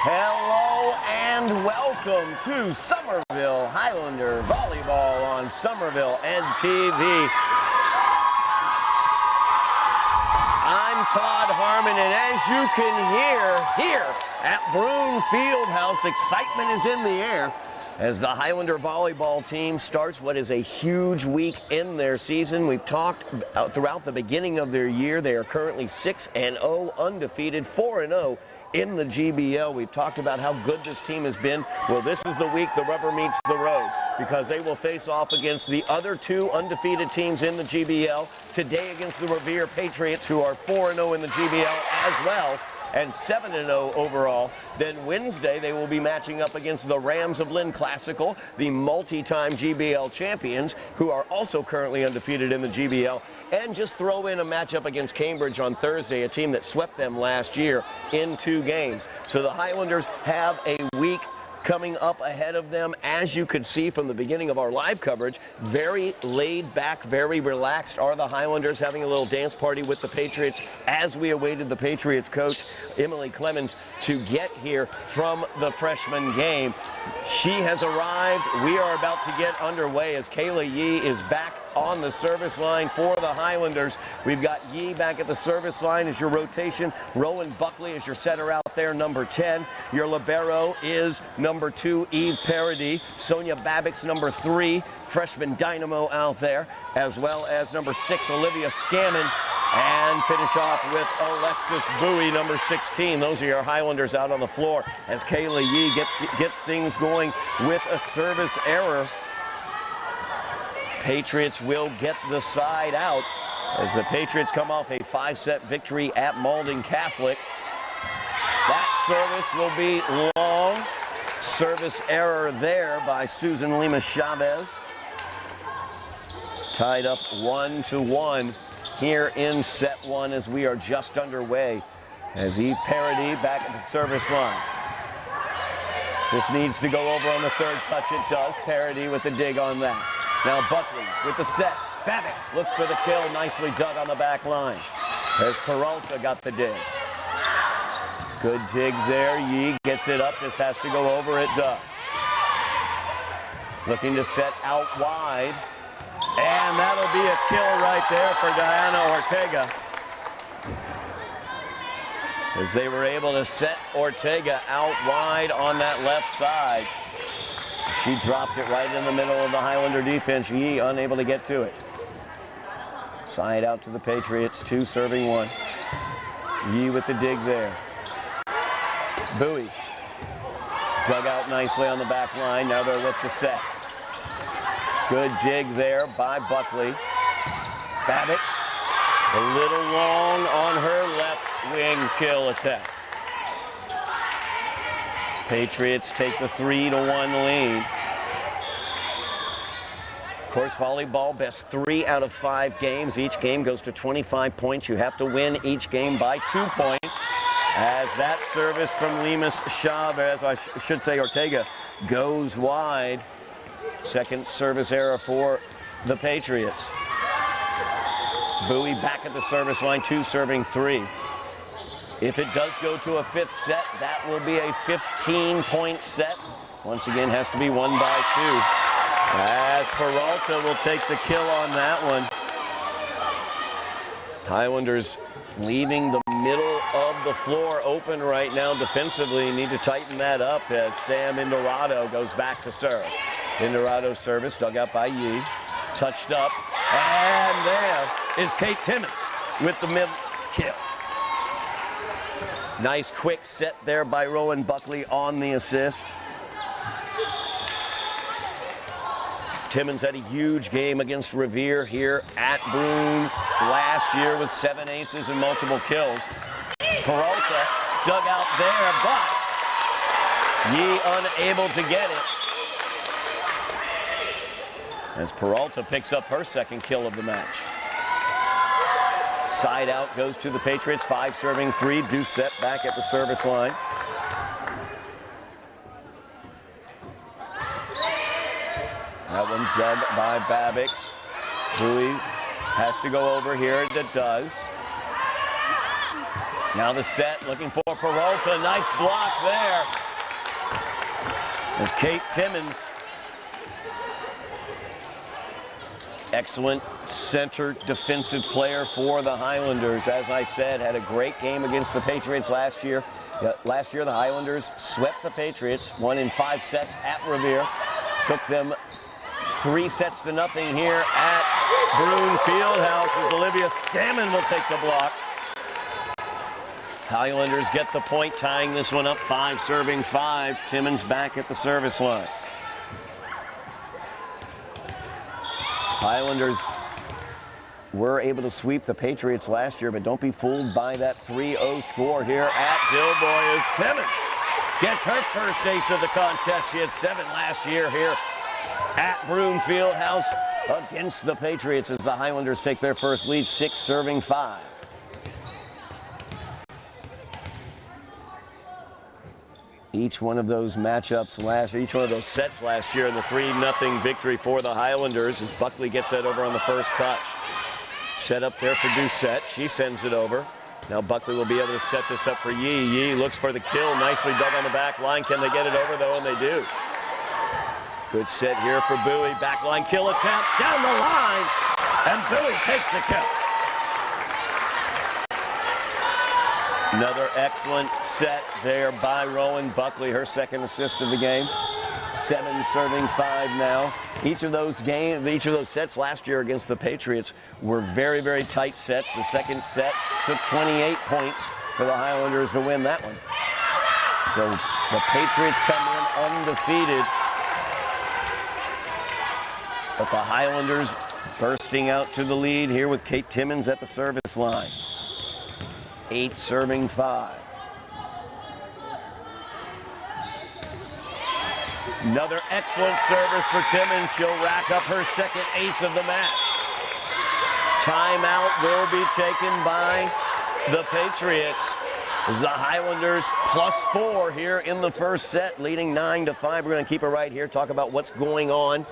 Hello and welcome to Somerville Highlander Volleyball on Somerville NTV. I'm Todd Harmon, and as you can hear here at Broome Fieldhouse, excitement is in the air as the Highlander volleyball team starts what is a huge week in their season. We've talked throughout the beginning of their year. They are currently 6-0, undefeated, 4-0 in the GBL. We've talked about how good this team has been. Well, this is the week the rubber meets the road, because they will face off against the other two undefeated teams in the GBL. Today against the Revere Patriots, who are 4-0 in the GBL as well, and 7-0 overall. Then Wednesday, they will be matching up against the Rams of Lynn Classical, the multi-time GBL champions, who are also currently undefeated in the GBL. And just throw in a matchup against Cambridge on Thursday, a team that swept them last year in 2 games. So the Highlanders have a week coming up ahead of them. As you could see from the beginning of our live coverage, very laid back, very relaxed are the Highlanders, having a little dance party with the Patriots as we awaited the Patriots coach, Emily Clemens, to get here from the freshman game. She has arrived. We are about to get underway as Kayla Yee is back on the service line for the Highlanders. We've got Yee back at the service line as your rotation. Rowan Buckley is your setter out there, number 10. Your libero is number 2, Eve Paradis. Sonia Babbitt's number 3, freshman dynamo out there, as well as number 6, Olivia Scammon. And finish off with Alexis Bowie, number 16. Those are your Highlanders out on the floor as Kayla Yee gets things going with a service error. Patriots will get the side out as the Patriots come off a 5-set victory at Malden Catholic. That service will be long. Service error there by Susan Lima Chavez. Tied up 1-1 here in set 1 as we are just underway. As Eve Paradis back at the service line. This needs to go over on the third touch. It does. Paradis with the dig on that. Now Buckley with the set. Babbix looks for the kill. Nicely done on the back line. As Peralta got the dig. Good dig there. Yee gets it up. This has to go over. It does. Looking to set out wide. And that'll be a kill right there for Diana Ortega. As they were able to set Ortega out wide on that left side. She dropped it right in the middle of the Highlander defense. Yee unable to get to it. Side out to the Patriots, 2 serving 1. Yee with the dig there. Bowie dug out nicely on the back line. Now they'll look to set. Good dig there by Buckley. Babbix a little long on her left wing kill attempt. Patriots take the 3-1 lead. Of course, volleyball, best 3 out of 5 games. Each game goes to 25 points. You have to win each game by 2 points. As that service from Lemus Chavez, I should say Ortega, goes wide. Second service error for the Patriots. Bowie back at the service line, 2 serving 3. If it does go to a 5th set, that will be a 15-point set. Once again, has to be won by 2. As Peralta will take the kill on that one. Highlanders leaving the middle of the floor open right now defensively. Need to tighten that up as Sam Indorado goes back to serve. Indorado service dug out by Yee. Touched up. And there is Kate Timmons with the mid kill. Nice quick set there by Rowan Buckley on the assist. Timmons had a huge game against Revere here at Broome last year with 7 aces and multiple kills. Peralta dug out there, but Yee unable to get it. As Peralta picks up her 2nd kill of the match. Side out goes to the Patriots, 5 serving 3. Doucette back at the service line. That one dug by Babbix. Bowie has to go over here. It does. Now the set, looking for Peralta. Nice block there. As Kate Timmons. Excellent center defensive player for the Highlanders. As I said, had a great game against the Patriots last year. Last year, the Highlanders swept the Patriots, won in 5 sets at Revere. Took them 3 sets to nothing here at Broome Fieldhouse as Olivia Scammon will take the block. Highlanders get the point, tying this one up 5, serving 5. Timmons back at the service line. Highlanders were able to sweep the Patriots last year, but don't be fooled by that 3-0 score here at Dilboy as Timmons gets her first ace of the contest. She had 7 last year here at Broome Fieldhouse against the Patriots as the Highlanders take their first lead, 6 serving 5. Each one of those matchups each one of those sets last year in the 3-0 victory for the Highlanders as Buckley gets that over on the first touch. Set up there for Doucette. She sends it over. Now Buckley will be able to set this up for Yee. Yee looks for the kill. Nicely dug on the back line. Can they get it over though? And they do. Good set here for Bowie. Backline kill attempt down the line. And Bowie takes the kill. Another excellent set there by Rowan Buckley, her second assist of the game. 7 serving 5 now. Each of those sets last year against the Patriots were very, very tight sets. The second set took 28 points for the Highlanders to win that one. So the Patriots come in undefeated. But the Highlanders bursting out to the lead here with Kate Timmons at the service line. 8 serving 5. Another excellent service for Timmons. She'll rack up her second ace of the match. Timeout will be taken by the Patriots as the Highlanders +4 here in the first set, leading 9-5. We're going to keep it right here, talk about what's going on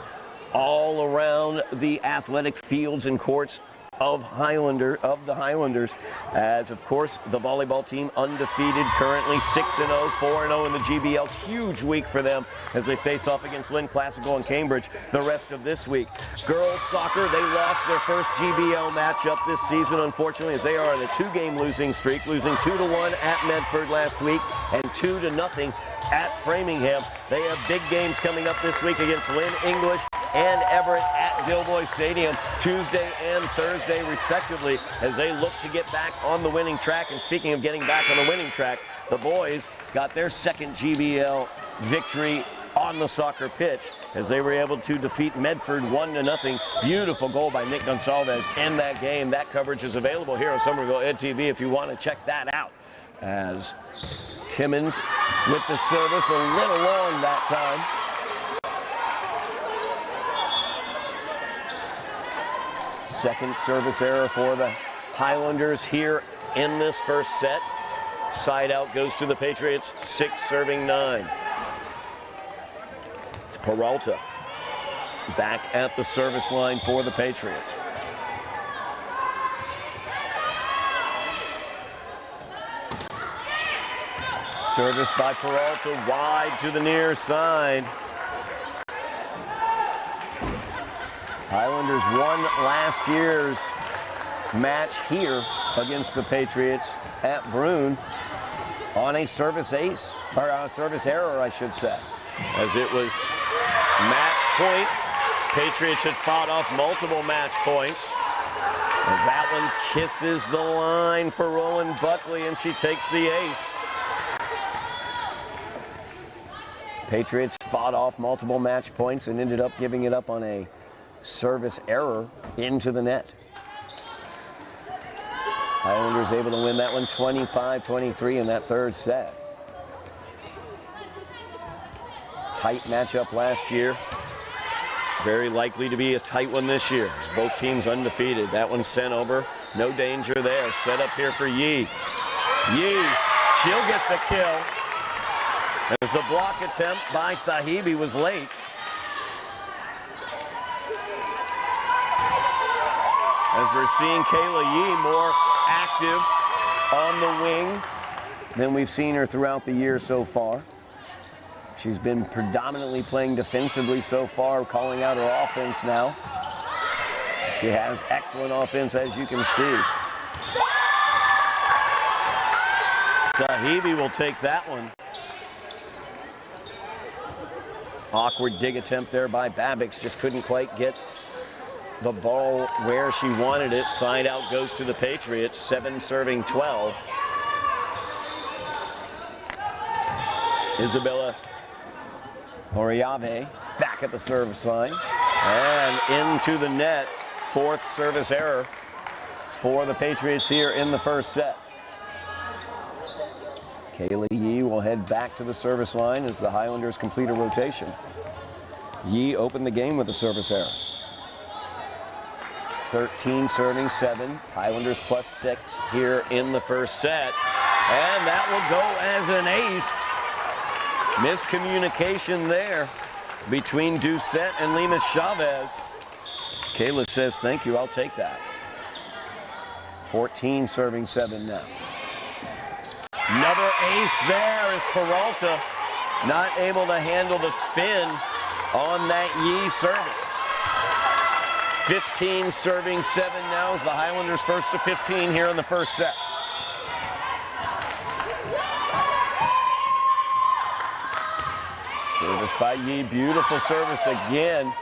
all around the athletic fields and courts of the Highlanders, as of course the volleyball team undefeated, currently 6-0, 4-0 in the GBL. Huge week for them as they face off against Lynn Classical and Cambridge the rest of this week. Girls soccer, they lost their first GBL matchup this season, unfortunately, as they are on a 2-game losing streak, losing 2-1 at Medford last week and 2-0 at Framingham. They have big games coming up this week against Lynn English and Everett at Dilboy Stadium Tuesday and Thursday respectively as they look to get back on the winning track. And speaking of getting back on the winning track, the boys got their second GBL victory on the soccer pitch as they were able to defeat Medford 1-0. Beautiful goal by Nick Gonsalves in that game. That coverage is available here on Somerville Ed TV if you want to check that out. As Timmons with the service, a little long that time. Second service error for the Highlanders here in this first set. Side out goes to the Patriots, 6 serving 9. It's Peralta back at the service line for the Patriots. Service by Peralta wide to the near side. Highlanders won last year's match here against the Patriots at Broome on a service ace, or a service error, I should say. As it was match point, Patriots had fought off multiple match points. As that one kisses the line for Rowan Buckley and she takes the ace. Patriots fought off multiple match points and ended up giving it up on a service error into the net. Highlanders able to win that one 25-23 in that third set. Tight matchup last year. Very likely to be a tight one this year as both teams undefeated. That one sent over. No danger there. Set up here for Yee. Yee, she'll get the kill. As the block attempt by Sahibi was late. As we're seeing Kayla Yee more active on the wing than we've seen her throughout the year so far. She's been predominantly playing defensively so far, calling out her offense now. She has excellent offense, as you can see. Sahibi will take that one. Awkward dig attempt there by Babbix. Just couldn't quite get the ball where she wanted it. Side out goes to the Patriots. 7 serving 12. Isabella Oriave back at the service line. And into the net. 4th service error for the Patriots here in the first set. Kaylee Yee will head back to the service line as the Highlanders complete a rotation. Yee opened the game with a service error. 13 serving 7. Highlanders +6 here in the first set. And that will go as an ace. Miscommunication there between Doucette and Lemus Chavez. Kayla says, thank you, I'll take that. 14 serving 7 now. Another ace there is Peralta not able to handle the spin on that Yee service. 15 serving 7 now as the Highlanders first to 15 here in the first set. Service by Yee, beautiful service again.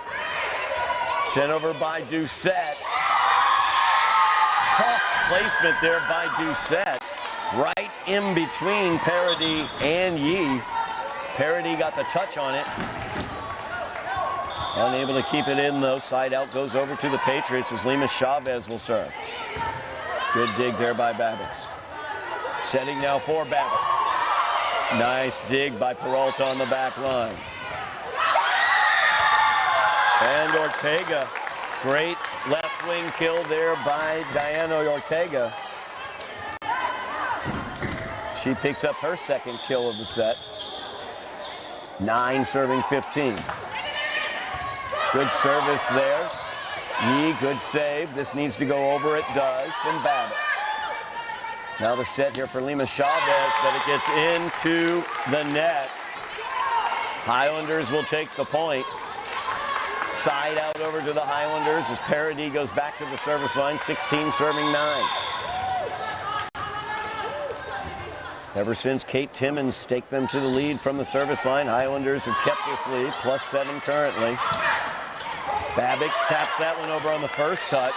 Sent over by Doucette. Tough placement there by Doucette. Right in between Paradis and Yee. Paradis got the touch on it. Unable to keep it in though. Side out goes over to the Patriots as Lemus Chavez will serve. Good dig there by Babbix. Setting now for Babbix. Nice dig by Peralta on the back line. And Ortega, great left wing kill there by Diana Ortega. She picks up her second kill of the set. 9 serving 15. Good service there. Yee, good save. This needs to go over. It does from Babbix. Now the set here for Lemus Chavez, but it gets into the net. Highlanders will take the point. Side out over to the Highlanders as Paradis goes back to the service line. 16 serving 9. Ever since Kate Timmons staked them to the lead from the service line, Highlanders have kept this lead, +7 currently. Babbix taps that one over on the first touch.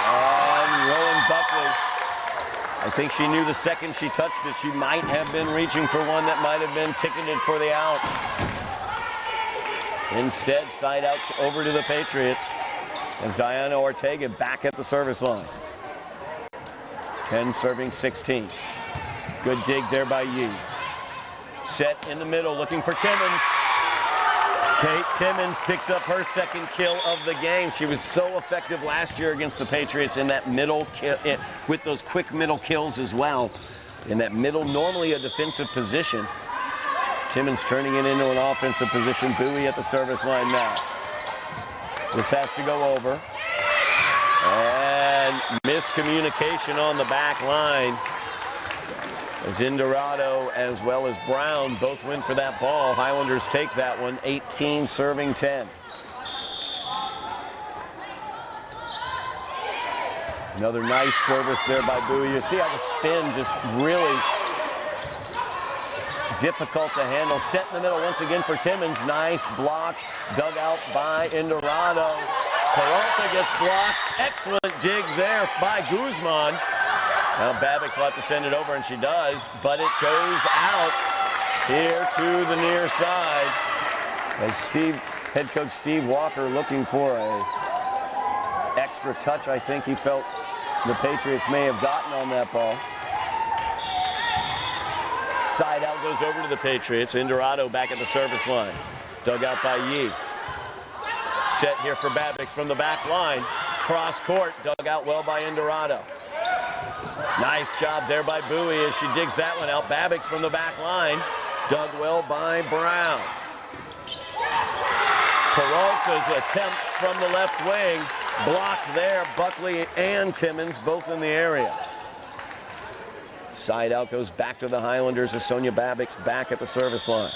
And Rowan Buckley, I think she knew the second she touched it, she might have been reaching for one that might have been ticketed for the out. Instead, side out over to the Patriots as Diana Ortega back at the service line. 10 serving 16. Good dig there by Yee. Set in the middle, looking for Timmons. Kate Timmons picks up her second kill of the game. She was so effective last year against the Patriots in that middle kill, with those quick middle kills as well. In that middle, normally a defensive position. Timmons turning it into an offensive position. Bowie at the service line now. This has to go over. And miscommunication on the back line. As Indorado as well as Brown both win for that ball. Highlanders take that one, 18 serving 10. Another nice service there by Bowie. You see how the spin just really difficult to handle. Set in the middle once again for Timmons. Nice block, dug out by Indorado. Peralta gets blocked. Excellent dig there by Guzman. Now Babbix will have to send it over, and she does, but it goes out here to the near side. As head coach Steve Walker looking for a extra touch, I think he felt the Patriots may have gotten on that ball. Side out goes over to the Patriots. Indorado back at the service line. Dug out by Yee. Set here for Babbix from the back line. Cross court, dug out well by Indorado. Nice job there by Bowie as she digs that one out. Babbix from the back line. Dug well by Brown. Peralta's attempt from the left wing blocked there. Buckley and Timmons both in the area. Side out goes back to the Highlanders as Sonia Babbitt's back at the service line.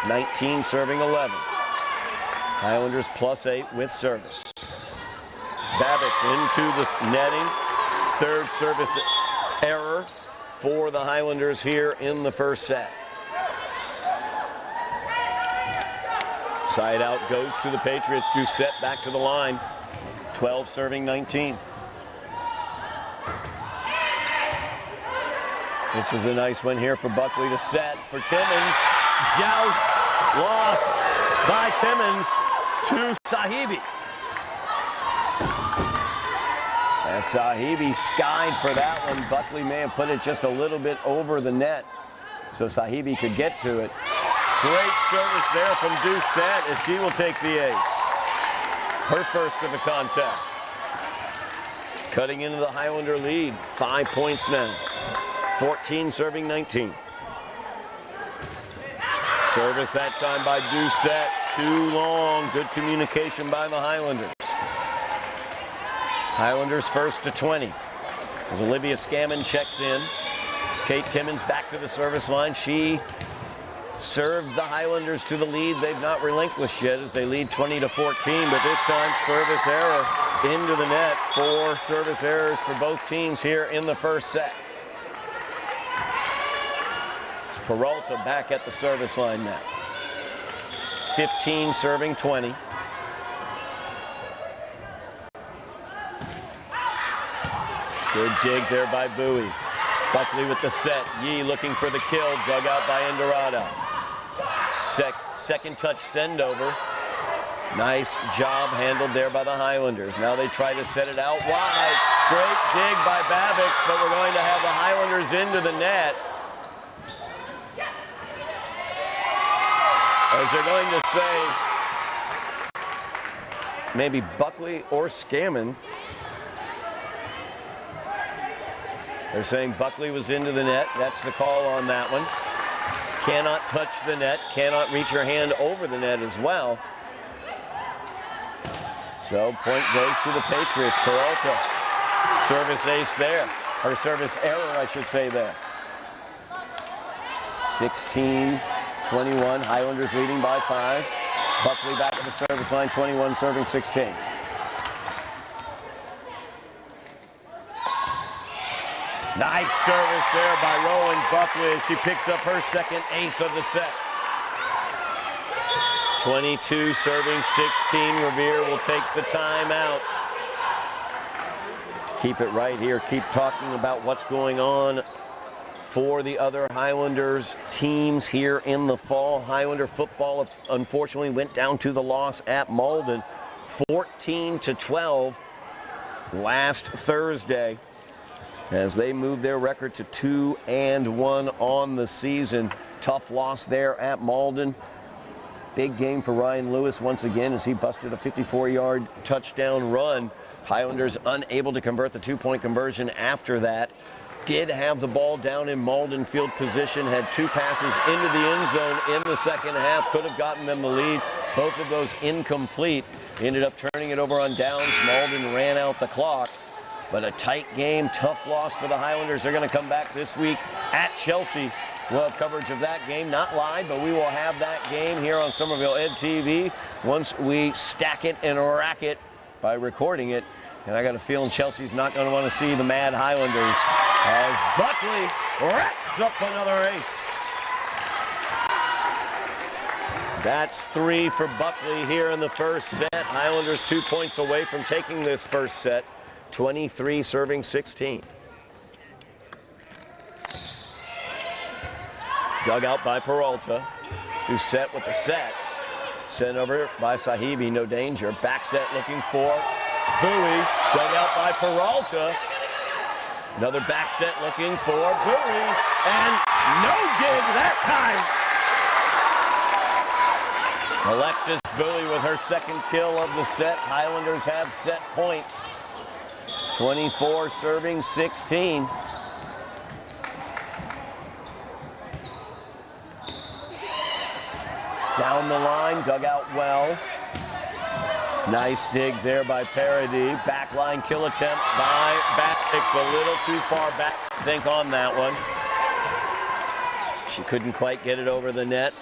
19 serving 11. Highlanders +8 with service. Babbitt's into the netting. Third service error for the Highlanders here in the first set. Side out goes to the Patriots. Doucette back to the line. 12 serving 19. This is a nice one here for Buckley to set for Timmons. Joust lost by Timmons to Sahibi. As Sahibi skied for that one, Buckley may have put it just a little bit over the net so Sahibi could get to it. Great service there from Doucette as she will take the ace. Her first of the contest. Cutting into the Highlander lead, 5 points now. 14 serving 19. Service that time by Doucette, too long. Good communication by the Highlanders. Highlanders first to 20. As Olivia Scammon checks in. Kate Timmons back to the service line. She served the Highlanders to the lead. They've not relinquished yet as they lead 20-14, but this time service error into the net. 4 service errors for both teams here in the first set. Peralta back at the service line now. 15 serving 20. Good dig there by Bowie. Buckley with the set. Yee looking for the kill. Dug out by Indorado. Second touch send over. Nice job handled there by the Highlanders. Now they try to set it out wide. Great dig by Babbitt, but we're going to have the Highlanders into the net. As they're going to say maybe Buckley or Scammon. They're saying Buckley was into the net. That's the call on that one. Cannot touch the net, cannot reach her hand over the net as well. So point goes to the Patriots. Peralta, service ace there. Or service error, I should say there. 16-21, Highlanders leading by 5. Buckley back at the service line, 21 serving 16. Nice service there by Rowan Buckley as she picks up her second ace of the set. 22 serving 16. Revere will take the timeout. Keep it right here. Keep talking about what's going on for the other Highlanders teams here in the fall. Highlander football unfortunately went down to the loss at Malden, 14-12 last Thursday, as they move their record to 2-1 on the season. Tough loss there at Malden. Big game for Ryan Lewis once again as he busted a 54-yard touchdown run. Highlanders unable to convert the 2-point conversion after that. Did have the ball down in Malden field position, had 2 passes into the end zone in the second half, could have gotten them the lead. Both of those incomplete. Ended up turning it over on downs. Malden ran out the clock. But a tight game, tough loss for the Highlanders. They're going to come back this week at Chelsea. We'll have coverage of that game, not live, but we will have that game here on Somerville Ed TV once we stack it and rack it by recording it. And I got a feeling Chelsea's not going to want to see the Mad Highlanders as Buckley racks up another ace. That's 3 for Buckley here in the first set. Highlanders 2 points away from taking this first set. 23 serving 16. Dug out by Peralta. Doucette with the set. Sent over by Sahibi, no danger. Back set looking for Bowie. Dug out by Peralta. Another back set looking for Bowie. And no dig that time. Alexis Bowie with her second kill of the set. Highlanders have set point. 24 serving 16. Down the line, dug out well. Nice dig there by Paradis. Backline kill attempt by Babix. A little too far back, I think, on that one. She couldn't quite get it over the net.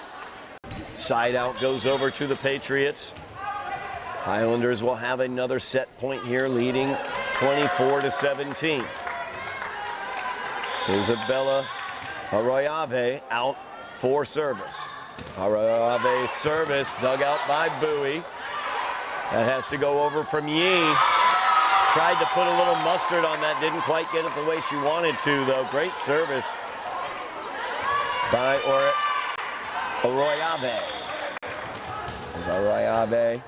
Side out goes over to the Patriots. Highlanders will have another set point here, leading 24-17. Isabella Arroyave out for service. Arroyave's service dug out by Bowie. That has to go over from Yee. Tried to put a little mustard on that, didn't quite get it the way she wanted to, though. Great service by Arroyave. There's Arroyave,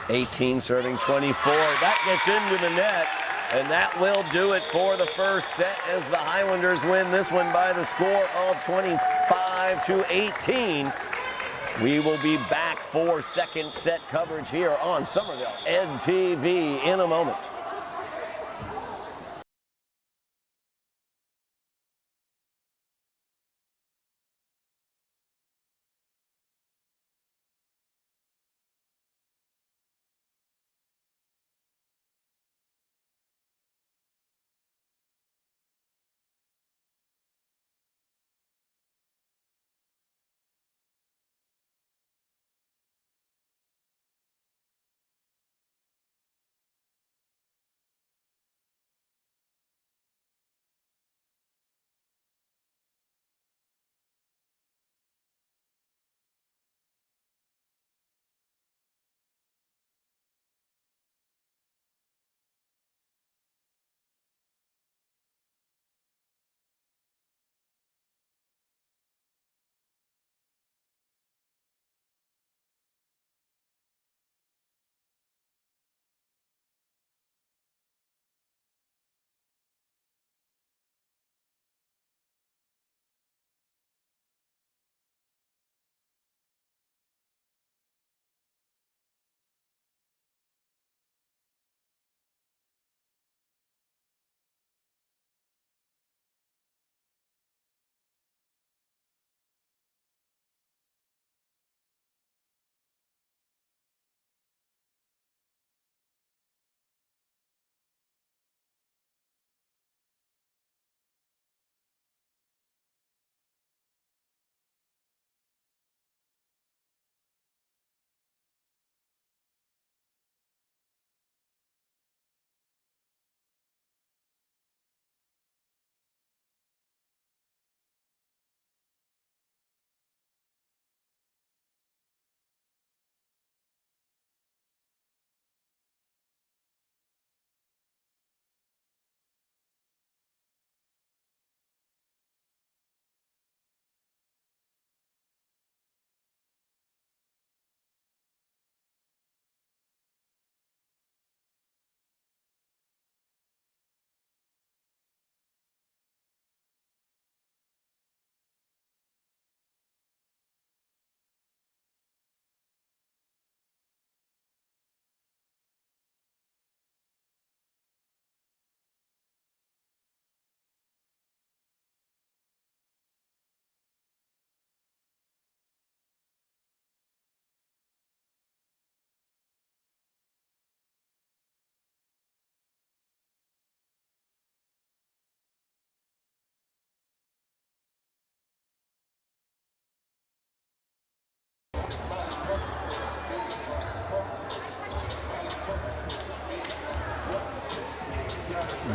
18 serving 24. That gets into the net, and that will do it for the first set as the Highlanders win this one by the score of 25-18. We will be back for second set coverage here on Somerville NTV in a moment.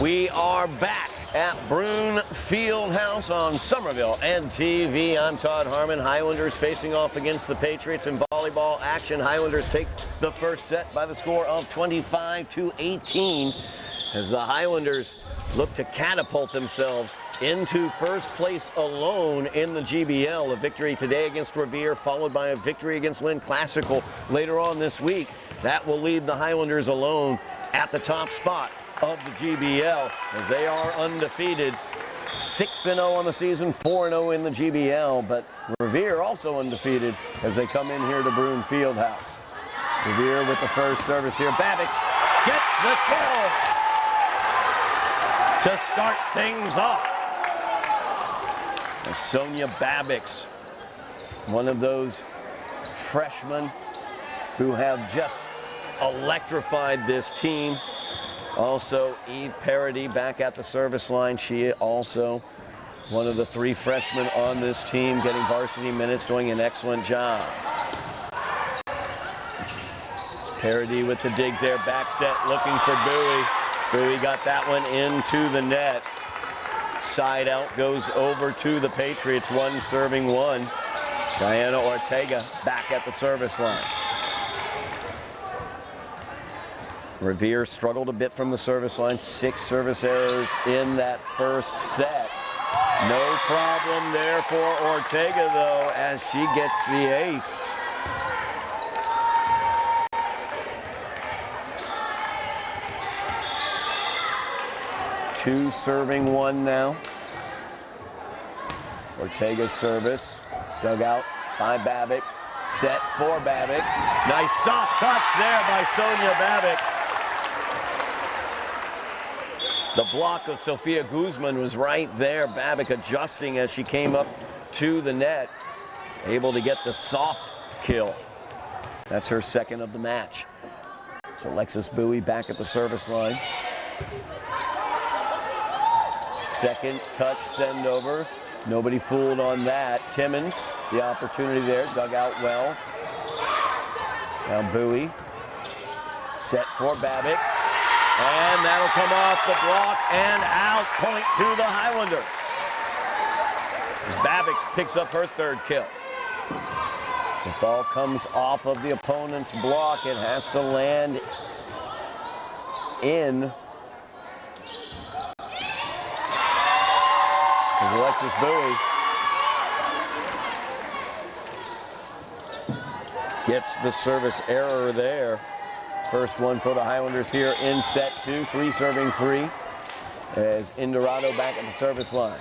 We are back at Brune Fieldhouse on Somerville NTV. I'm Todd Harmon. Highlanders facing off against the Patriots in volleyball action. Highlanders take the first set by the score of 25-18 as the Highlanders look to catapult themselves into first place alone in the GBL. A victory today against Revere, followed by a victory against Lynn Classical later on this week. That will leave the Highlanders alone at the top spot of the GBL as they are undefeated, 6-0 on the season, 4-0 in the GBL, but Revere also undefeated as they come in here to Brune Fieldhouse. Revere with the first service here. Babix gets the kill to start things off. And Sonia Babix, one of those freshmen who have just electrified this team. Also, Eve Parody back at the service line. She also one of the 3 freshmen on this team, getting varsity minutes, doing an excellent job. It's Parody with the dig there, back set, looking for Bowie. Bowie got that one into the net. Side out goes over to the Patriots, 1 serving 1. Diana Ortega back at the service line. Revere struggled a bit from the service line, 6 service errors in that first set. No problem there for Ortega, though, as she gets the ace. Two serving 1 now. Ortega's service, dug out by Babic. Set for Babic. Nice soft touch there by Sonia Babic. The block of Sofia Guzman was right there. Babic adjusting as she came up to the net. Able to get the soft kill. That's her second of the match. So Alexis Bowie back at the service line. Second touch send over. Nobody fooled on that. Timmons, the opportunity there, dug out well. Now Bowie. Set for Babic. And that'll come off the block and out. Point to the Highlanders. As Babic picks up her 3rd kill. The ball comes off of the opponent's block. It has to land in. As Alexis Bowie gets the service error there. First one for the Highlanders here in set 2, 3 serving 3. As Indorado back at the service line.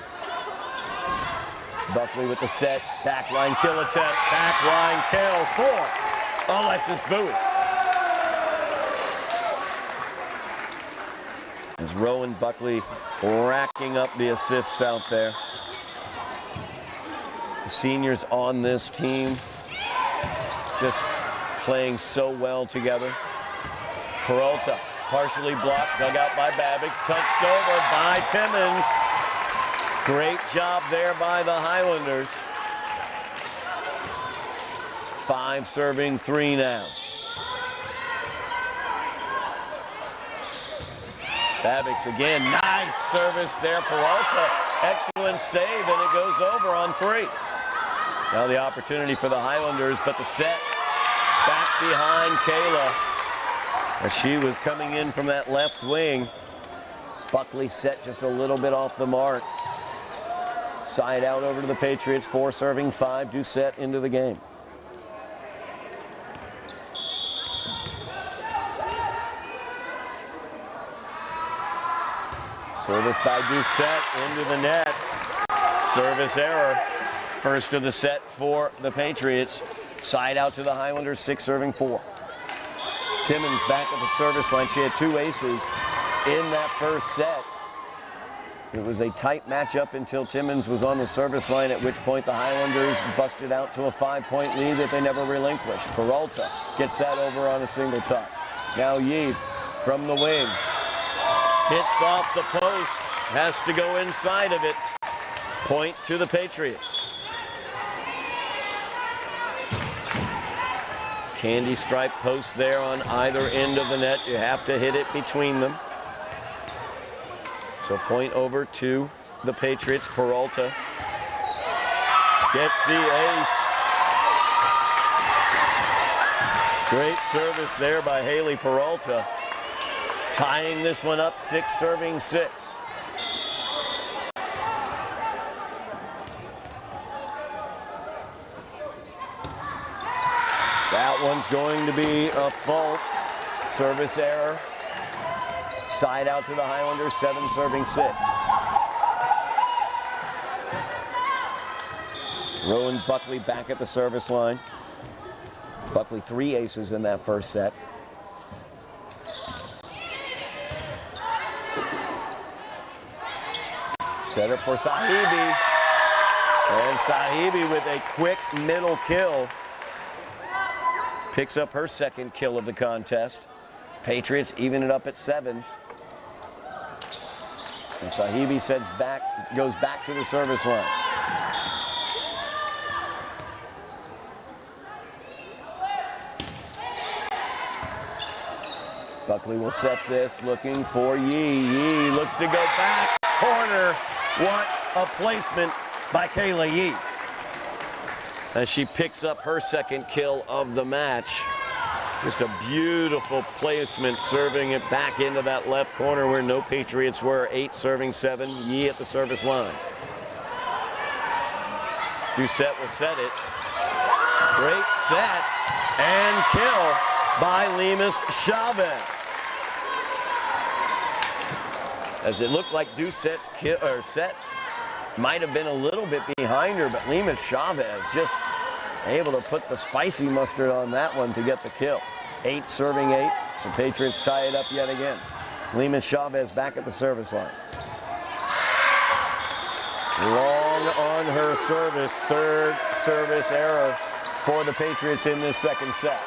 Buckley with the set, backline kill attempt, backline kill for Alexis Bowie. As Rowan Buckley racking up the assists out there. The seniors on this team just playing so well together. Peralta, partially blocked, dug out by Babic, touched over by Timmons. Great job there by the Highlanders. 5 serving 3 now. Babic again, nice service there. Peralta, excellent save, and it goes over on 3. Now the opportunity for the Highlanders, but the set back behind Kayla. As she was coming in from that left wing. Buckley set just a little bit off the mark. Side out over to the Patriots, 4 serving 5. Doucette into the game. Service by Doucette into the net. Service error. First of the set for the Patriots. Side out to the Highlanders, 6 serving 4. Timmons back at the service line. She had 2 aces in that first set. It was a tight matchup until Timmons was on the service line, at which point the Highlanders busted out to a 5-point lead that they never relinquished. Peralta gets that over on a single touch. Now Yves from the wing. Hits off the post. Has to go inside of it. Point to the Patriots. Candy stripe post there on either end of the net. You have to hit it between them. So point over to the Patriots. Peralta gets the ace. Great service there by Haley Peralta. Tying this one up, 6 serving 6. That one's going to be a fault. Service error. Side out to the Highlanders, 7 serving 6. Rowan Buckley back at the service line. Buckley 3 aces in that first set. Set up for Sahibi. And Sahibi with a quick middle kill. Picks up her 2nd kill of the contest. Patriots even it up at 7s. And Sahibi goes back to the service line. Buckley will set this, looking for Yee. Yee looks to go back, corner. What a placement by Kayla Yee. As she picks up her second kill of the match. Just a beautiful placement, serving it back into that left corner where no Patriots were. 8 serving 7, Yee at the service line. Doucette will set it. Great set and kill by Lemus Chavez. As it looked like Doucette's set might have been a little bit behind her, but Lemus Chavez just able to put the spicy mustard on that one to get the kill. 8 serving 8, so Patriots tie it up yet again. Lemus Chavez back at the service line. Long on her service, 3rd service error for the Patriots in this second set.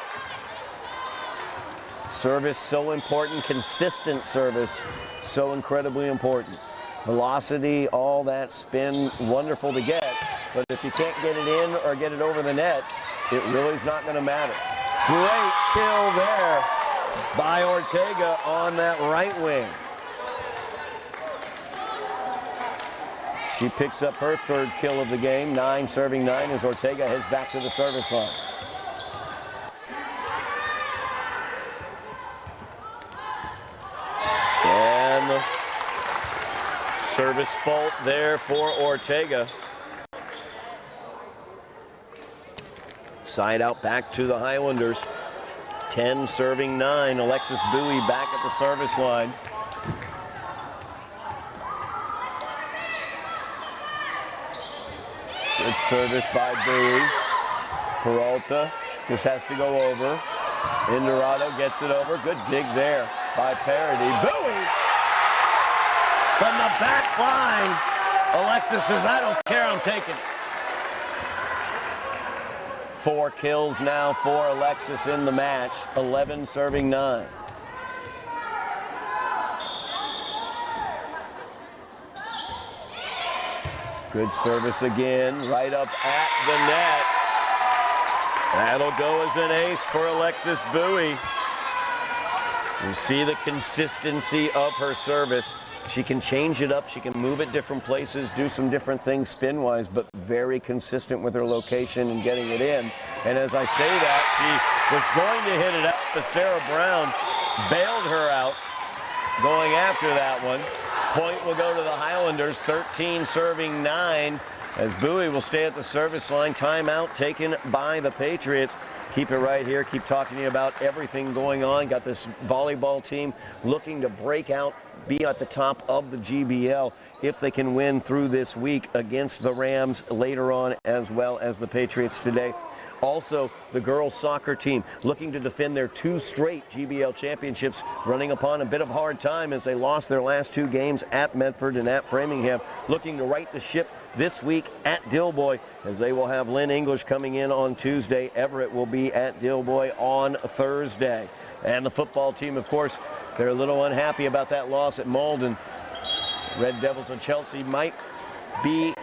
Service so important, consistent service so incredibly important. Velocity, all that spin, wonderful to get, but if you can't get it in or get it over the net, it really is not going to matter. Great kill there by Ortega on that right wing. She picks up her 3rd kill of the game, 9 serving 9 as Ortega heads back to the service line. And service fault there for Ortega. Side out back to the Highlanders. 10 serving 9. Alexis Bowie back at the service line. Good service by Bowie. Peralta just has to go over. Indorado gets it over. Good dig there by Parody. Bowie from the back line. Alexis says, I don't care, I'm taking it. 4 kills now for Alexis in the match. 11 serving 9. Good service again, right up at the net. That'll go as an ace for Alexis Bowie. You see the consistency of her service. She can change it up, she can move it different places, do some different things spin-wise, but very consistent with her location and getting it in. And as I say that, she was going to hit it out, but Sarah Brown bailed her out going after that one. Point will go to the Highlanders, 13 serving 9, as Bowie will stay at the service line. Timeout taken by the Patriots. Keep it right here. Keep talking to you about everything going on. Got this volleyball team looking to break out, be at the top of the GBL if they can win through this week against the Rams later on, as well as the Patriots today. Also, the girls soccer team looking to defend their 2 straight GBL championships, running upon a bit of hard time as they lost their last 2 games at Medford and at Framingham. Looking to right the ship this week at Dilboy, as they will have Lynn English coming in on Tuesday. Everett will be at Dilboy on Thursday. And the football team, of course, they're a little unhappy about that loss at Malden. Red Devils of Chelsea might be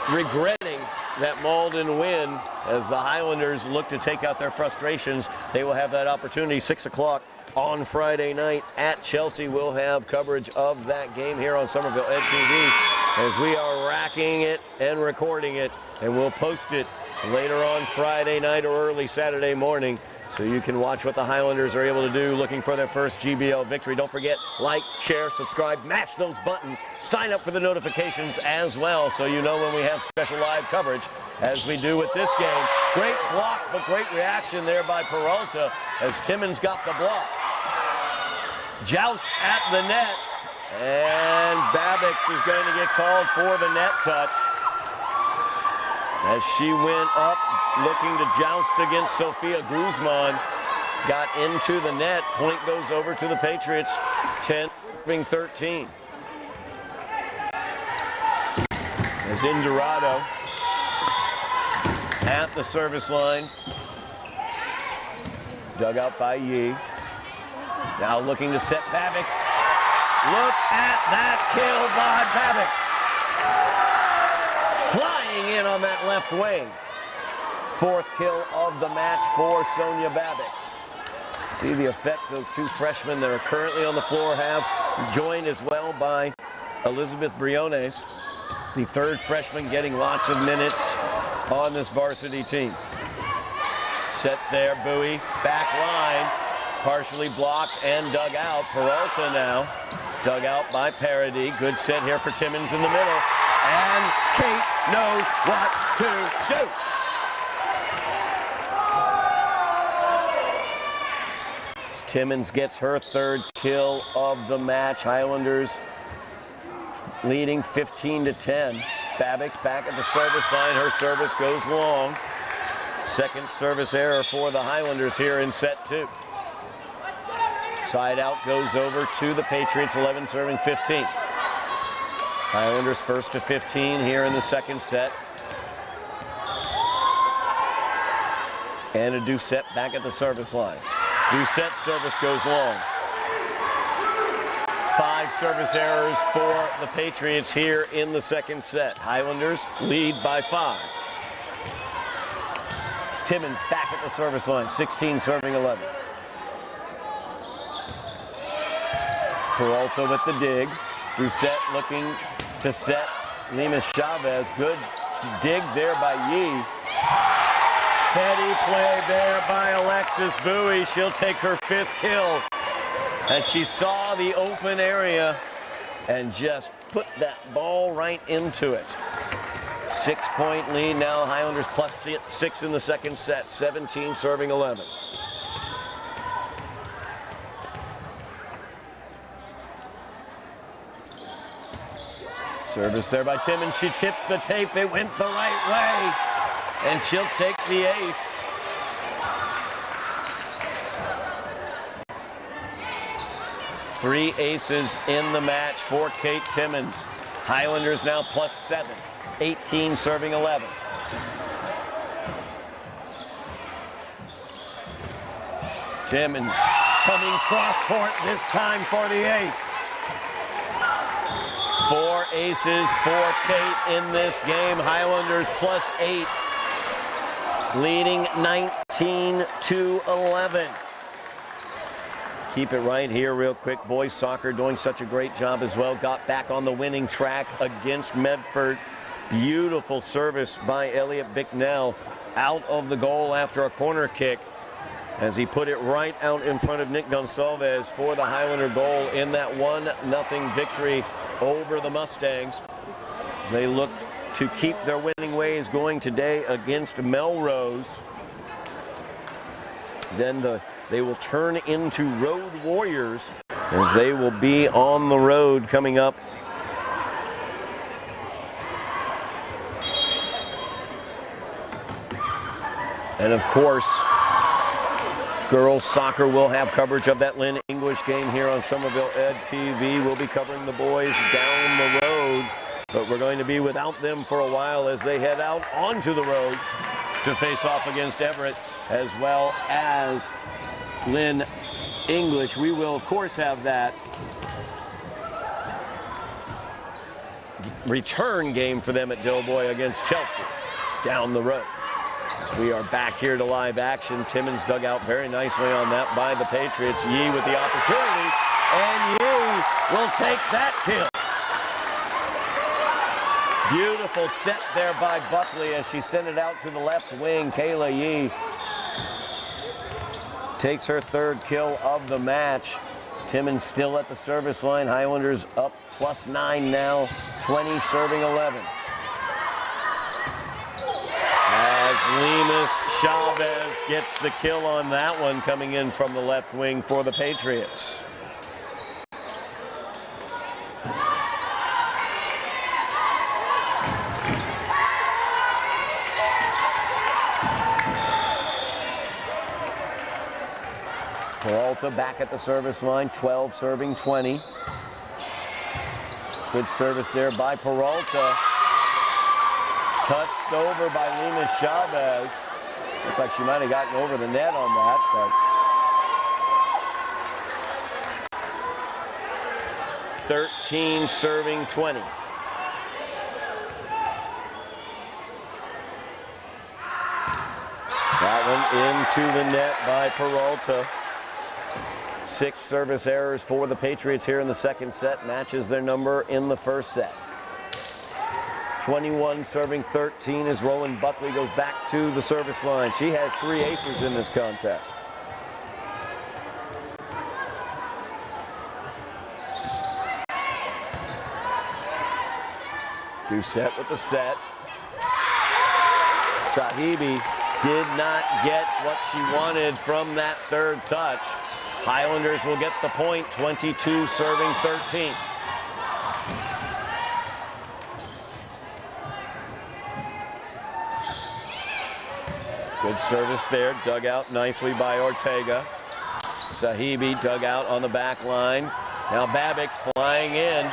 regretting that Malden win as the Highlanders look to take out their frustrations. They will have that opportunity 6 o'clock on Friday night at Chelsea. We'll have coverage of that game here on Somerville Ed TV as we are racking it and recording it, and we'll post it later on Friday night or early Saturday morning, so you can watch what the Highlanders are able to do looking for their first GBL victory. Don't forget, like, share, subscribe, mash those buttons, sign up for the notifications as well, so you know when we have special live coverage, as we do with this game. Great block, but great reaction there by Peralta as Timmons got the block. Joust at the net, and Babix is going to get called for the net touch as she went up looking to joust against Sophia Guzman. Got into the net. Point goes over to the Patriots, 10-13. As Indorado at the service line. Dug out by Yee. Now looking to set Babbicks. Look at that kill by Babbicks. Flying in on that left wing. 4th kill of the match for Sonia Babbicks. See the effect those two freshmen that are currently on the floor have, joined as well by Elizabeth Briones, the 3rd freshman getting lots of minutes on this varsity team. Set there, Bowie, back line, partially blocked and dug out. Peralta now, dug out by Parody. Good set here for Timmons in the middle, and Kate knows what to do. Timmons gets her 3rd kill of the match. Highlanders leading 15-10. Babbicks back at the service line. Her service goes long. 2nd service error for the Highlanders here in set 2. Side out goes over to the Patriots, 11 serving 15. Highlanders 1st to 15 here in the 2nd set. And a Doucette back at the service line. Doucette's service goes long. 5 service errors for the Patriots here in the 2nd set. Highlanders lead by 5. It's Timmons back at the service line, 16 serving 11. Peralta with the dig. Doucette looking to set Lemus Chavez. Good dig there by Yee. Heady play there by Alexis Bowie. She'll take her 5th kill as she saw the open area and just put that ball right into it. 6-point lead now. Highlanders plus 6 in the 2nd set. 17 serving 11. Service there by Timmons. She tipped the tape. It went the right way. And she'll take the ace. Three aces in the match for Kate Timmons. Highlanders now plus 7. 18 serving 11. Timmons coming cross court this time for the ace. 4 aces for Kate in this game. Highlanders plus 8. Leading 19-11. Keep it right here real quick. Boys soccer doing such a great job as well. Got back on the winning track against Medford. Beautiful service by Elliot Bicknell out of the goal after a corner kick as he put it right out in front of Nick Gonsalves for the Highlander goal in that 1-0 victory over the Mustangs. As they look to keep their winning ways going today against Melrose. Then they will turn into Road Warriors as they will be on the road coming up. And of course, girls soccer will have coverage of that Lynn English game here on Somerville Ed TV. We'll be covering the boys down the road. But we're going to be without them for a while as they head out onto the road to face off against Everett as well as Lynn English. We will, of course, have that return game for them at Doughboy against Chelsea down the road. As we are back here to live action. Timmons dug out very nicely on that by the Patriots. Yee with the opportunity, and Yee will take that kill. Beautiful set there by Buckley as she sent it out to the left wing. Kayla Yee takes her 3rd kill of the match. Timmons still at the service line. Highlanders up plus 9 now, 20 serving 11. As Lemus Chavez gets the kill on that one, coming in from the left wing for the Patriots. Peralta back at the service line, 12 serving 20. Good service there by Peralta. Touched over by Lemus Chavez. Looked like she might have gotten over the net on that, 13 serving 20. That one into the net by Peralta. 6 service errors for the Patriots here in the second set. Matches their number in the first set. 21 serving 13 as Roland Buckley goes back to the service line. She has 3 aces in this contest. Doucette with the set. Sahibi did not get what she wanted from that third touch. Highlanders will get the point, 22 serving 13. Good service there, dug out nicely by Ortega. Sahibi dug out on the back line. Now Babbitt's flying in,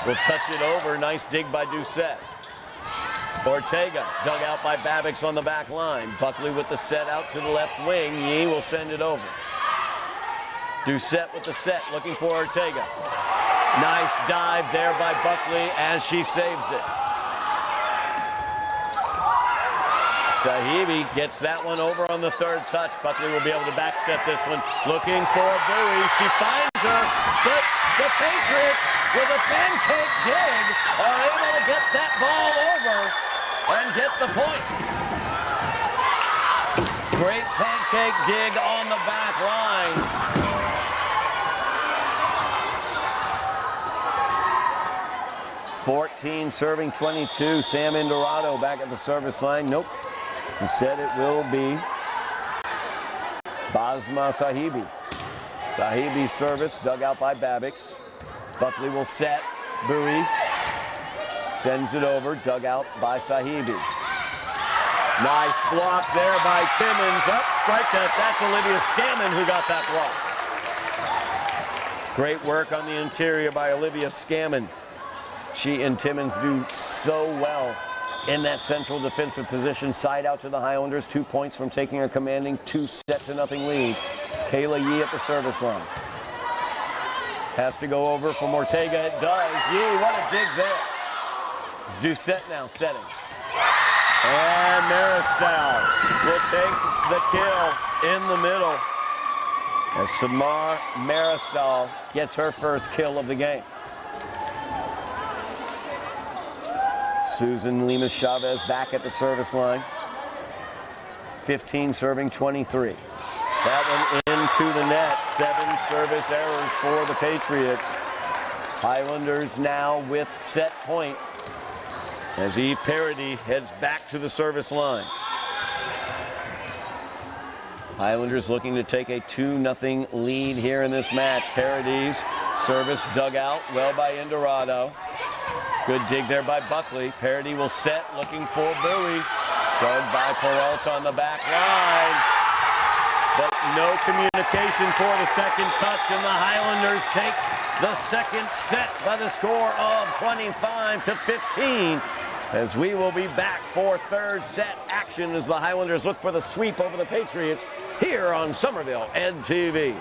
will touch it over. Nice dig by Doucette. Ortega dug out by Babbitt's on the back line. Buckley with the set out to the left wing. Yee will send it over. Doucette with the set, looking for Ortega. Nice dive there by Buckley as she saves it. Sahibi gets that one over on the third touch. Buckley will be able to back set this one. Looking for Bowie. She finds her, but the Patriots, with a pancake dig, are able to get that ball over and get the point. Great pancake dig on the back line. 14 serving 22. Sam Indorado back at the service line. Nope. Instead, it will be Basma Sahibi. Sahibi's service dug out by Babbitt's. Buckley will set. Bowie sends it over, dug out by Sahibi. Nice block there by Timmons. Up, strike that. That's Olivia Scammon who got that block. Great work on the interior by Olivia Scammon. She and Timmons do so well in that central defensive position. Side out to the Highlanders. 2 points from taking a commanding 2-0 lead. Kayla Yee at the service line. Has to go over from Ortega. It does. Yee, what a dig there. It's Doucette now setting. And Maristal will take the kill in the middle as Samar Maristal gets her first kill of the game. Susan Lima Chavez back at the service line. 15 serving 23. That one into the net. 7 service errors for the Patriots. Highlanders now with set point as Eve Parody heads back to the service line. Highlanders looking to take a 2-0 lead here in this match. Parody's service dug out well by Indorado. Good dig there by Buckley. Parody will set, looking for Bowie. Dug by Peralta on the back line. But no communication for the second touch, and the Highlanders take the second set by the score of 25-15. As we will be back for third set action as the Highlanders look for the sweep over the Patriots here on Somerville Ed TV.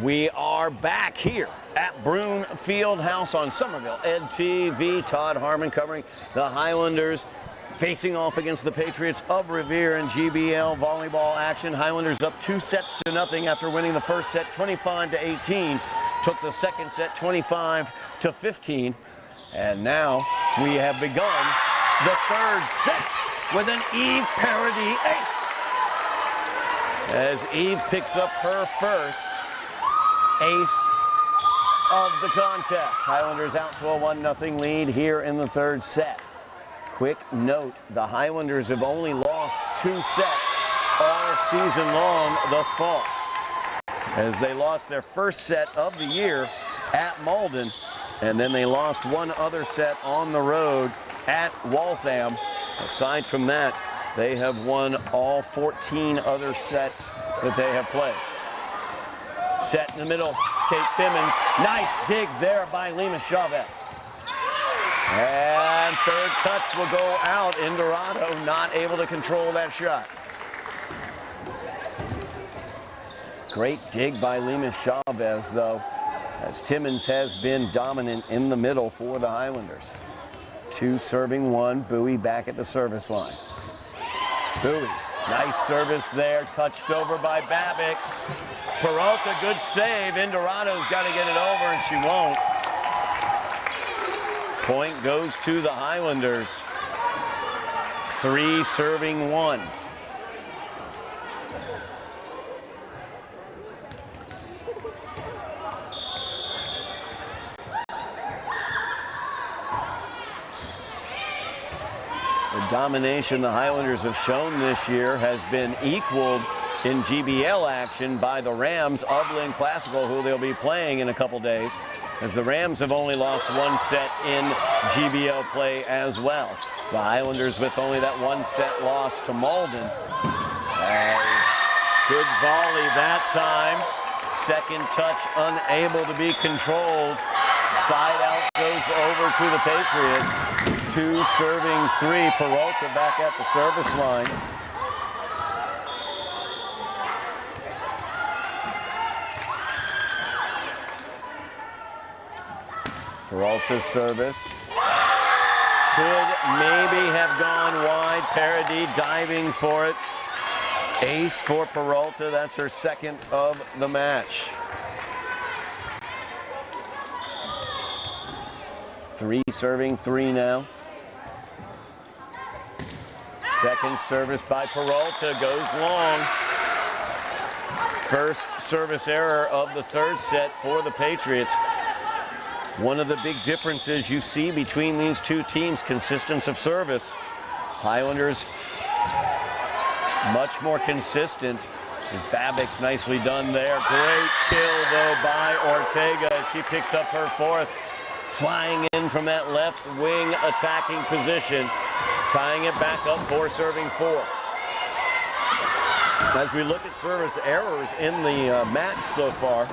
We are back here at Broome Fieldhouse on Somerville Ed TV. Todd Harmon covering the Highlanders facing off against the Patriots of Revere in GBL volleyball action. Highlanders up 2-0 after winning the first set 25-18. Took the second set 25-15. And now we have begun the third set with an Eve Parody ace. As Eve picks up her first ace of the contest. Highlanders out to a 1-0 lead here in the third set. Quick note, the Highlanders have only lost 2 sets all season long thus far, as they lost their first set of the year at Malden, and then they lost one other set on the road at Waltham. Aside from that, they have won all 14 other sets that they have played. Set in the middle, Kate Timmons. Nice dig there by Lima Chavez. And third touch will go out. Indorado not able to control that shot. Great dig by Lima Chavez, though, as Timmons has been dominant in the middle for the Highlanders. 2 serving 1, Bowie back at the service line. Bowie, nice service there, touched over by Babix. Peralta, good save. Indorado's got to get it over, and she won't. Point goes to the Highlanders. 3 serving 1. The domination the Highlanders have shown this year has been equaled in GBL action by the Rams of Lynn Classical, who they'll be playing in a couple days, as the Rams have only lost 1 set in GBL play as well. So the Highlanders with only that 1 set loss to Malden. As good volley that time. Second touch unable to be controlled. Side out goes over to the Patriots. 2 serving 3. Peralta back at the service line. Peralta's service could maybe have gone wide. Parody diving for it. Ace for Peralta. That's her second of the match. 3 serving 3 now. Second service by Peralta goes long. First service error of the third set for the Patriots. One of the big differences you see between these two teams, consistency of service. Highlanders much more consistent. Is Babix nicely done there. Great kill though by Ortega as she picks up her 4th. Flying in from that left wing attacking position. Tying it back up for serving 4. As we look at service errors in the match so far,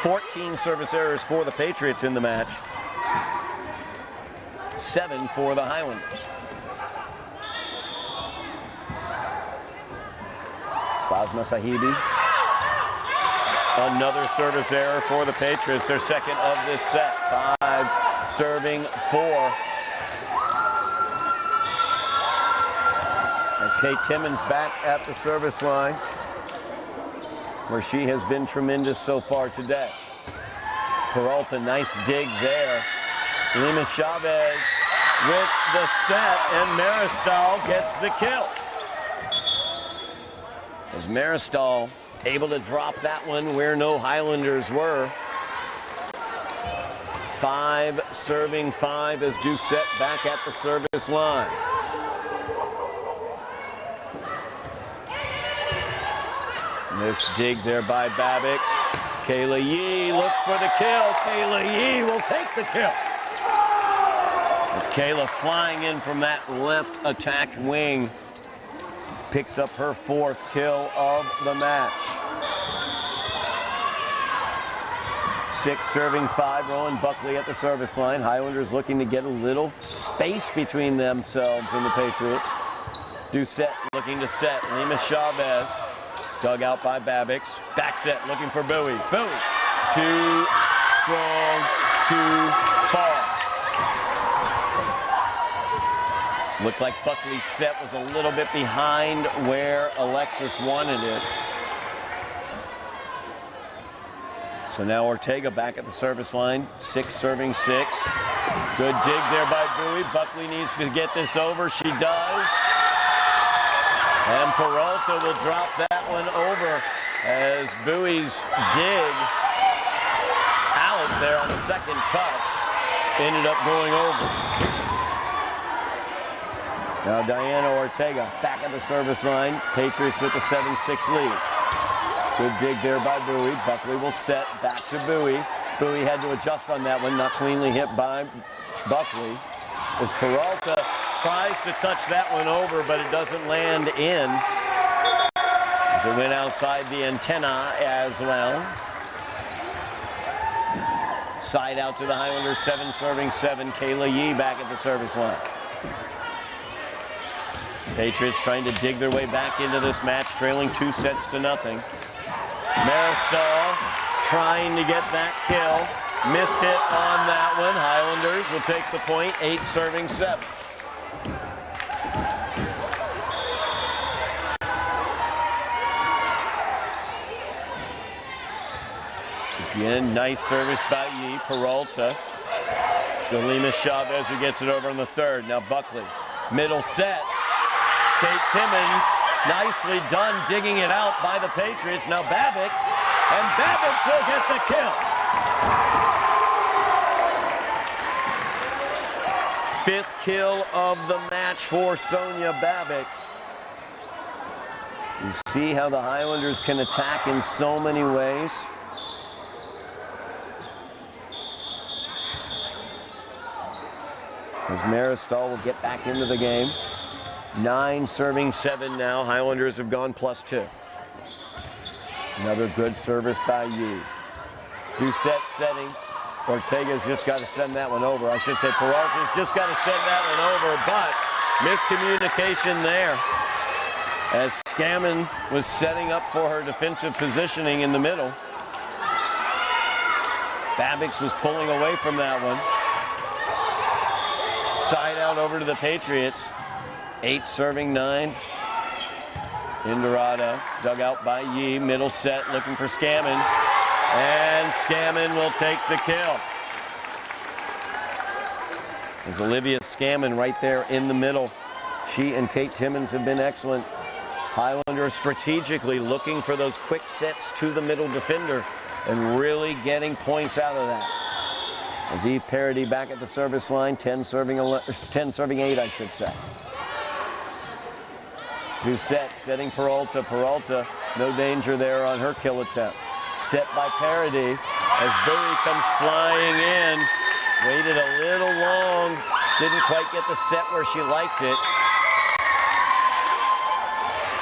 14 service errors for the Patriots in the match. 7 for the Highlanders. Basma Sahibi. Another service error for the Patriots, their second of this set. 5 serving 4. As Kate Timmons back at the service line, where she has been tremendous so far today. Peralta, nice dig there. Lima Chavez with the set, and Maristal gets the kill. As Maristal able to drop that one where no Highlanders were. 5 serving 5 as Doucette back at the service line. Nice dig there by Babix. Kayla Yee looks for the kill. Kayla Yee will take the kill. As Kayla flying in from that left attack wing picks up her 4th kill of the match. 6 serving 5, Rowan Buckley at the service line. Highlanders looking to get a little space between themselves and the Patriots. Doucette looking to set. Lima Chavez Dug out by Babix. Back set, looking for Bowie. Bowie, too strong, too far. Looked like Buckley's set was a little bit behind where Alexis wanted it. So now Ortega back at the service line, 6 serving 6. Good dig there by Bowie. Buckley needs to get this over. She does. And Peralta will drop that one over as Bowie's dig out there on the second touch ended up going over. Now Diana Ortega back at the service line. Patriots with the 7-6 lead. Good dig there by Bowie. Buckley will set back to Bowie. Bowie had to adjust on that one, not cleanly hit by Buckley. As Peralta tries to touch that one over, but it doesn't land in. As it went outside the antenna as well. Side out to the Highlanders, 7 serving 7. Kayla Yee back at the service line. Patriots trying to dig their way back into this match, trailing 2-0. Maristal trying to get that kill. Miss hit on that one. Highlanders will take the point, 8 serving 7. Again, nice service by Yee. Peralta to Lima Chavez, who gets it over in the third. Now Buckley, middle set. Kate Timmons, nicely done, digging it out by the Patriots. Now Babix, and Babix will get the kill. 5th kill of the match for Sonia Babix. You see how the Highlanders can attack in so many ways. As Maristal will get back into the game. 9 serving 7 now. Highlanders have gone +2. Another good service by Yee. Doucette setting. Ortega's just got to send that one over. I should say Peralta's just got to send that one over, but miscommunication there. As Scammon was setting up for her defensive positioning in the middle. Babix was pulling away from that one. Side out over to the Patriots. 8 serving 9. Indorado dug out by Yee. Middle set looking for Scammon. And Scammon will take the kill. There's Olivia Scammon right there in the middle. She and Kate Timmons have been excellent. Highlanders strategically looking for those quick sets to the middle defender and really getting points out of that. As Eve Parody back at the service line, 10 serving 8, I should say. Doucette setting Peralta. Peralta, no danger there on her kill attempt. Set by Parody as Bowie comes flying in. Waited a little long. Didn't quite get the set where she liked it.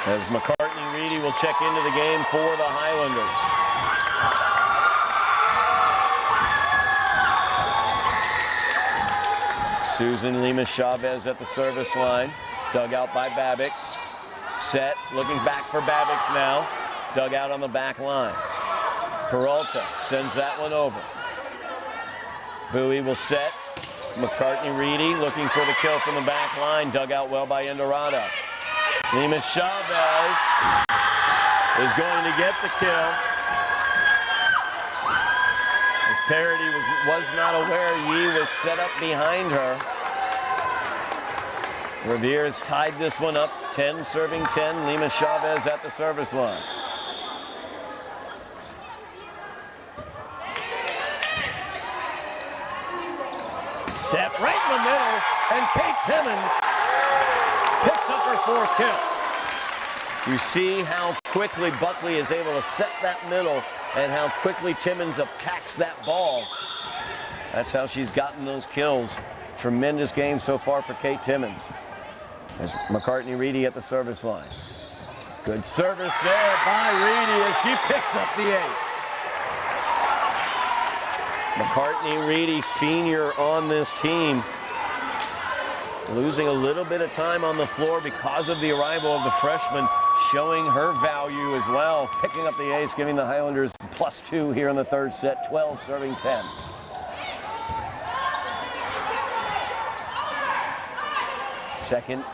As McCartney-Reedy will check into the game for the Highlanders. Susan Lima Chavez at the service line. Dug out by Babix. Set, looking back for Babix now. Dug out on the back line. Peralta sends that one over. Bowie will set. McCartney-Reedy looking for the kill from the back line. Dug out well by Indorado. Lima Chavez is going to get the kill. As Parody was not aware Yee was set up behind her. Revere has tied this one up, 10 serving 10. Lima Chavez at the service line. Set right in the middle, and Kate Timmons picks up her 4th kill. You see how quickly Buckley is able to set that middle and how quickly Timmons attacks that ball. That's how she's gotten those kills. Tremendous game so far for Kate Timmons. As McCartney-Reedy at the service line. Good service there by Reedy as she picks up the ace. McCartney-Reedy, senior on this team. losing a little bit of time on the floor because of the arrival of the freshman, showing her value as well. Picking up the ace, giving the Highlanders +2 here in the third set, 12 serving 10. Second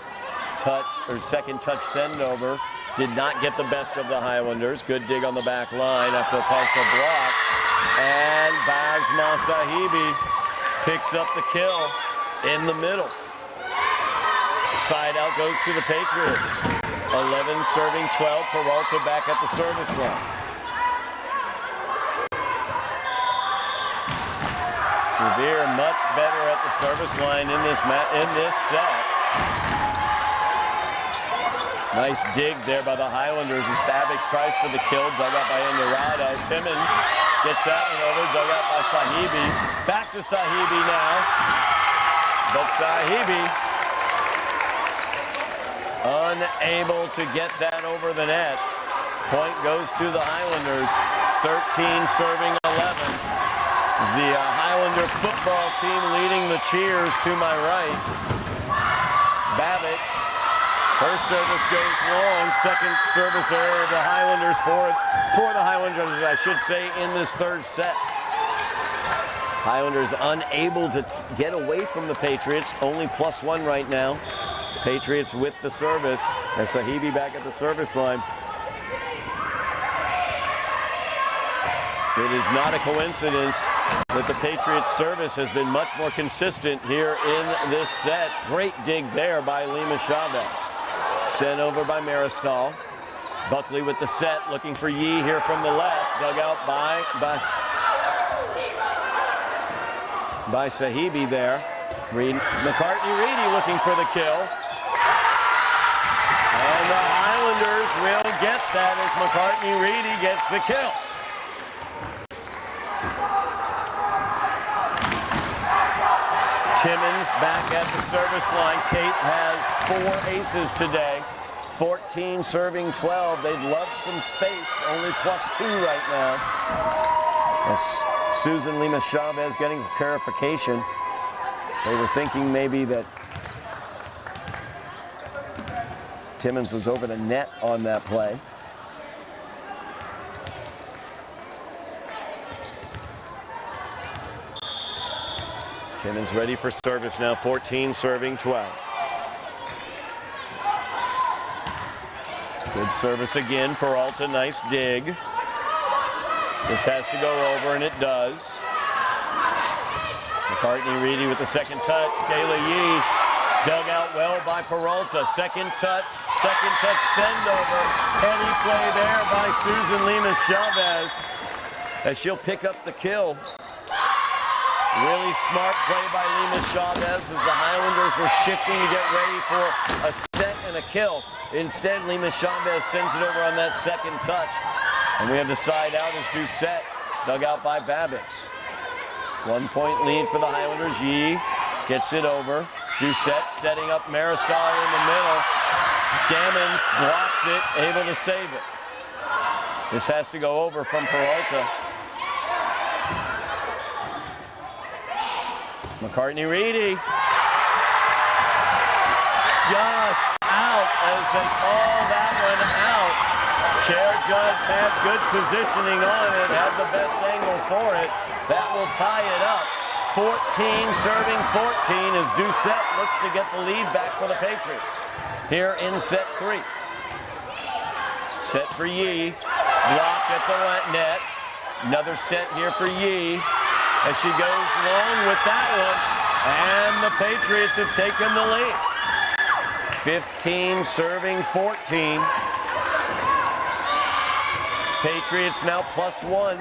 touch send over. Did not get the best of the Highlanders. Good dig on the back line after a partial block. And Basma Sahibi picks up the kill in the middle. Side out goes to the Patriots. 11 serving 12. Peralta back at the service line. Revere much better at the service line in this set. Nice dig there by the Highlanders as Babix tries for the kill. Dug out by Indorado. Timmons gets that one over. Dug out by Sahibi. Back to Sahibi now. But Sahibi unable to get that over the net. Point goes to the Highlanders. 13 serving 11. The Highlander football team leading the cheers to my right. Babix, her service goes long. Second service error of the Highlanders for the Highlanders, I should say, in this third set. Highlanders unable to get away from the Patriots. Only +1 right now. Patriots with the service. And Sahibi back at the service line. It is not a coincidence that the Patriots' service has been much more consistent here in this set. Great dig there by Lima Chavez. Sent over by Maristal. Buckley with the set, looking for Yee here from the left. Dug out by Sahibi there. McCartney-Reedy looking for the kill. And the Highlanders will get that as McCartney-Reedy gets the kill. Timmons back at the service line. Kate has 4 aces today. 14 serving 12. They'd love some space. Only +2 right now. As Susan Lima Chavez getting clarification. They were thinking maybe that Timmons was over the net on that play. Timmons ready for service now. 14 serving 12. Good service again. Peralta, nice dig. This has to go over, and it does. McCartney-Reedy with the second touch. Kayla Yee dug out well by Peralta. Second touch send over. Heady play there by Susan Lima Chavez as she'll pick up the kill. Really smart play by Lima Chavez as the Highlanders were shifting to get ready for a set and a kill. Instead, Lima Chavez sends it over on that second touch. And we have the side out as Doucette, dug out by Babix. 1 point lead for the Highlanders. Yee gets it over. Doucette setting up Maristal in the middle. Scammons blocks it, able to save it. This has to go over from Peralta. McCartney-Reedy just out as they call that one out. Chair judge had good positioning on it, had the best angle for it. That will tie it up. 14 serving 14 as Doucette looks to get the lead back for the Patriots here in set 3. Set for Yee, blocked at the net. Another set here for Yee as she goes long with that one, and the Patriots have taken the lead. 15 serving 14. Patriots now +1.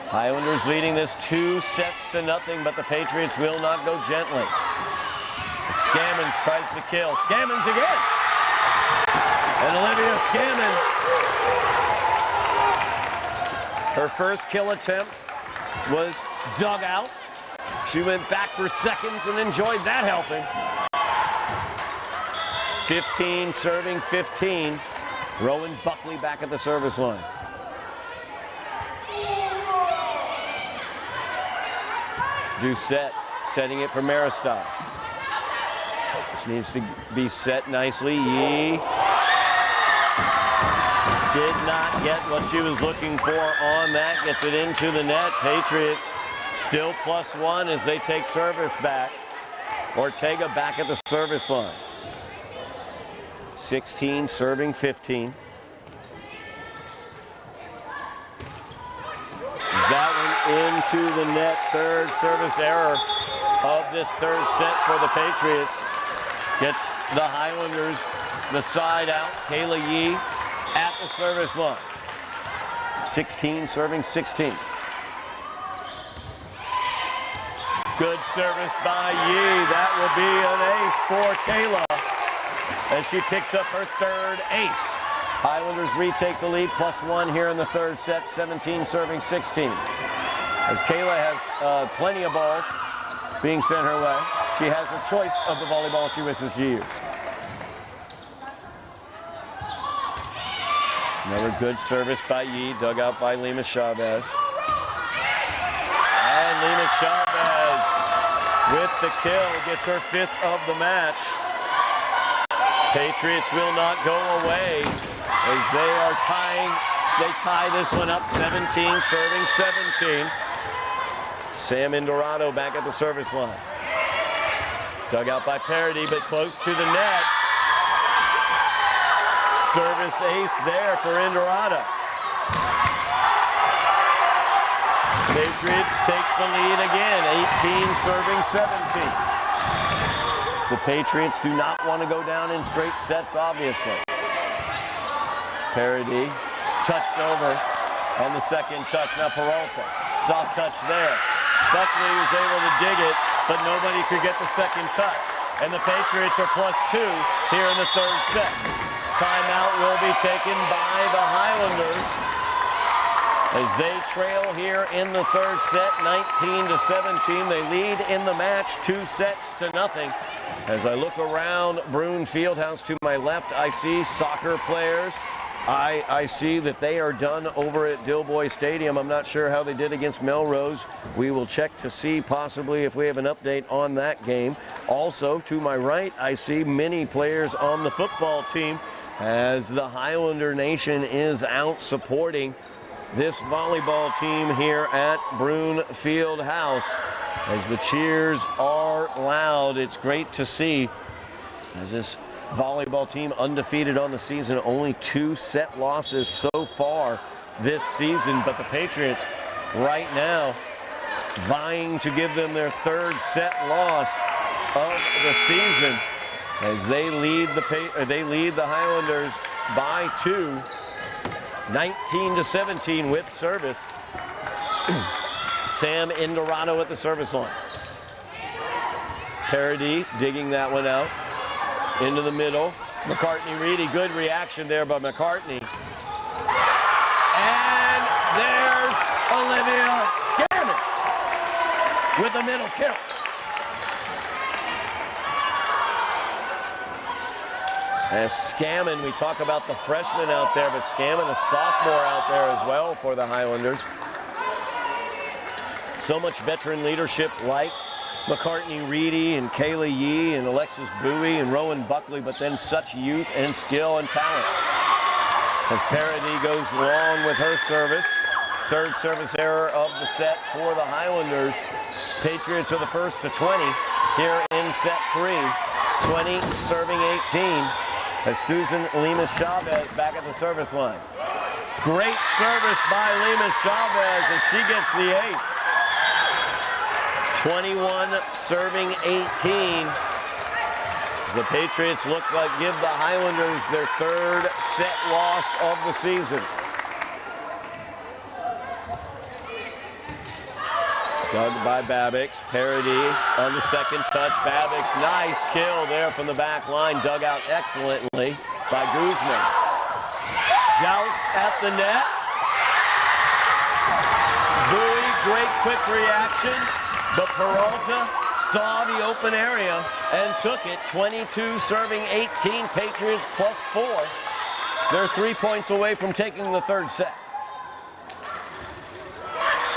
Highlanders leading this 2-0, but the Patriots will not go gently. Scammons tries to kill. Scammons again! And Olivia Scammon. Her first kill attempt was dug out. She went back for seconds and enjoyed that helping. 15 serving 15. Rowan Buckley back at the service line. Doucette setting it for Maristal. This needs to be set nicely. Yee did not get what she was looking for on that. Gets it into the net. Patriots still +1 as they take service back. Ortega back at the service line. 16 serving 15. That one into the net. Third service error of this third set for the Patriots. Gets the Highlanders the side out. Kayla Yee at the service line. 16 serving 16. Good service by Yee. That will be an ace for Kayla as she picks up her third ace. Highlanders retake the lead, +1 here in the third set, 17 serving 16. As Kayla has plenty of balls being sent her way, she has a choice of the volleyball she wishes to use. Another good service by Yee, dug out by Lima Chavez. And Lima Chavez with the kill, gets her 5th of the match. Patriots will not go away as they are tying. They tie this one up, 17 serving 17. Sam Indorado back at the service line. Dug out by Parody, but close to the net. Service ace there for Indorado. Patriots take the lead again, 18 serving 17. The Patriots do not want to go down in straight sets, obviously. Parody touched over on the second touch. Now Peralta, soft touch there. Buckley was able to dig it, but nobody could get the second touch. And the Patriots are +2 here in the third set. Timeout will be taken by the Highlanders as they trail here in the third set, 19-17. They lead in the match 2-0. As I look around Broome Fieldhouse to my left, I see soccer players. I see that they are done over at Dilboy Stadium. I'm not sure how they did against Melrose. We will check to see possibly if we have an update on that game. Also, to my right, I see many players on the football team as the Highlander Nation is out supporting this volleyball team here at Broome Fieldhouse. As the cheers are loud, it's great to see as this volleyball team undefeated on the season, only 2 set losses so far this season, but the Patriots right now vying to give them their 3rd set loss of the season as they lead the Highlanders by 2, 19-17 with service. Sam Indorado at the service line. Parody digging that one out into the middle. McCartney-Reedy, good reaction there by McCartney. And there's Olivia Scammon with the middle kill. As Scammon, we talk about the freshman out there, but Scammon, a sophomore out there as well for the Highlanders. So much veteran leadership like McCartney-Reedy and Kayla Yee and Alexis Bowie and Rowan Buckley, but then such youth and skill and talent. As Parody goes long with her service. 3rd service error of the set for the Highlanders. Patriots are the first to 20 here in set 3. 20 serving 18. As Susan Lima Chavez back at the service line. Great service by Lima Chavez as she gets the ace. 21 serving 18. The Patriots look like give the Highlanders their 3rd set loss of the season. Dug by Babbix. Parody on the second touch. Babbix, nice kill there from the back line. Dug out excellently by Guzman. Joust at the net. Bowie, great quick reaction. But Peralta saw the open area and took it. 22 serving 18. Patriots +4. They're 3 points away from taking the 3rd set.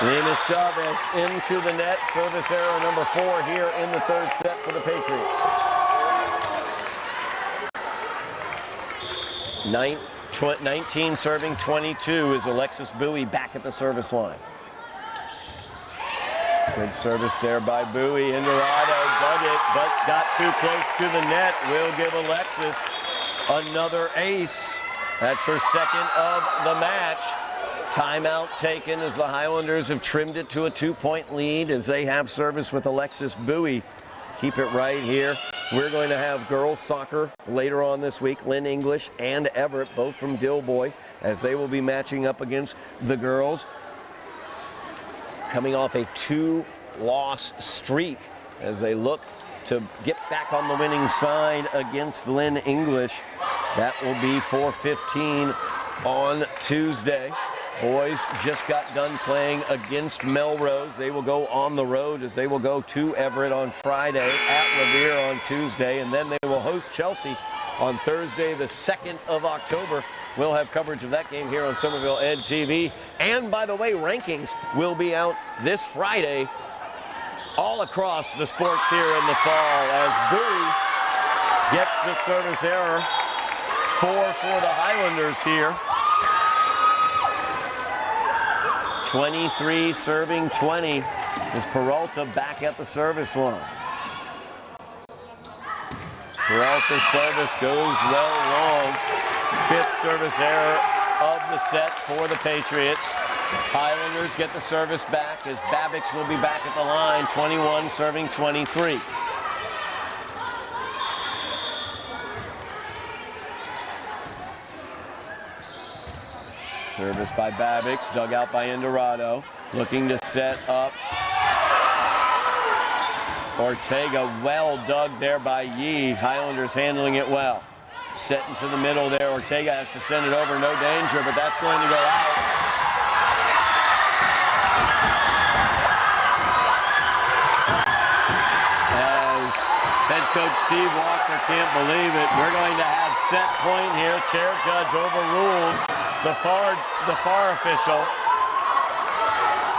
Lima Chavez into the net. Service error number 4 here in the 3rd set for the Patriots. 19 serving 22 is Alexis Bowie back at the service line. Good service there by Bowie. Indorado dug it, but got too close to the net. Will give Alexis another ace. That's her second of the match. Timeout taken as the Highlanders have trimmed it to a 2-point lead as they have service with Alexis Bowie. Keep it right here. We're going to have girls soccer later on this week. Lynn English and Everett, both from Dilboy, as they will be matching up against the girls. Coming off a 2-loss streak as they look to get back on the winning side against Lynn English. That will be 4:15 on Tuesday. Boys just got done playing against Melrose. They will go on the road as they will go to Everett on Friday, at Revere on Tuesday, and then they will host Chelsea on Thursday, the 2nd of October. We'll have coverage of that game here on Somerville Ed TV. And by the way, rankings will be out this Friday all across the sports here in the fall as Bowie gets the service error for the Highlanders here. 23 serving 20 is Peralta back at the service line. Peralta's service goes well long. 5th service error of the set for the Patriots. Highlanders get the service back as Babbix will be back at the line. 21 serving 23. Service by Babbix, dug out by Indorado. Looking to set up. Ortega, well dug there by Yee. Highlanders handling it well. Set into the middle there. Ortega has to send it over. No danger, but that's going to go out. As head coach Steve Walker can't believe it. We're going to have set point here. Chair judge overruled the far official.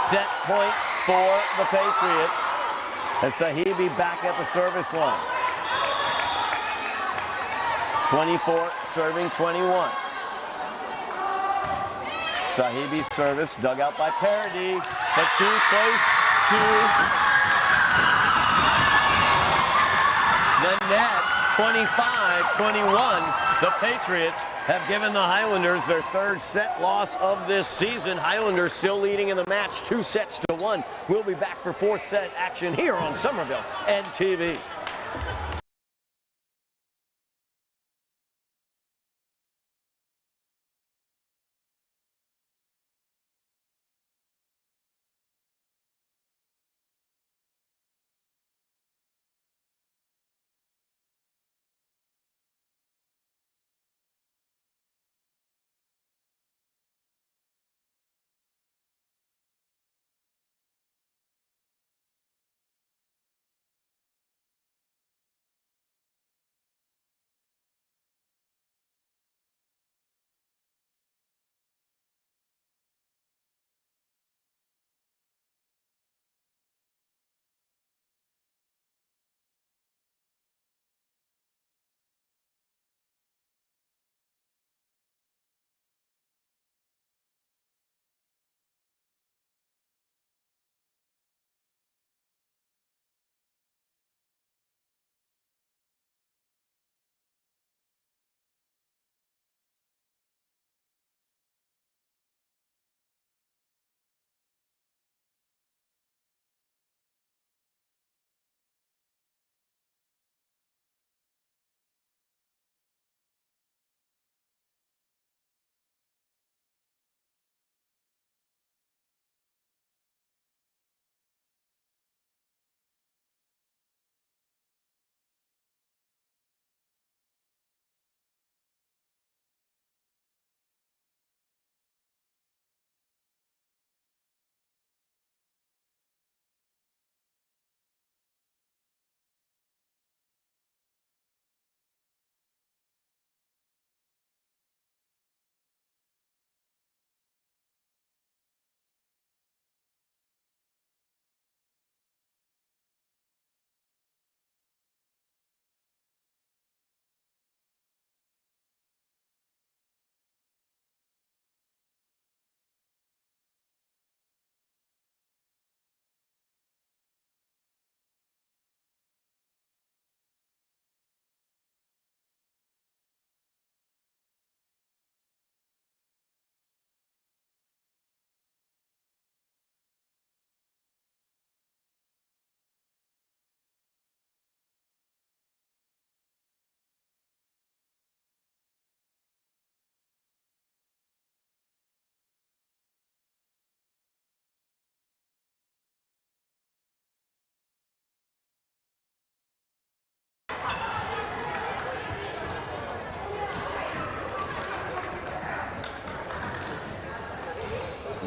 Set point for the Patriots. And Sahibi back at the service line. 24 serving 21. Sahibi's service dug out by Parody, but too close to the net. 25-21. The Patriots have given the Highlanders their 3rd set loss of this season. Highlanders still leading in the match 2-1. We'll be back for 4th set action here on Somerville Ed TV.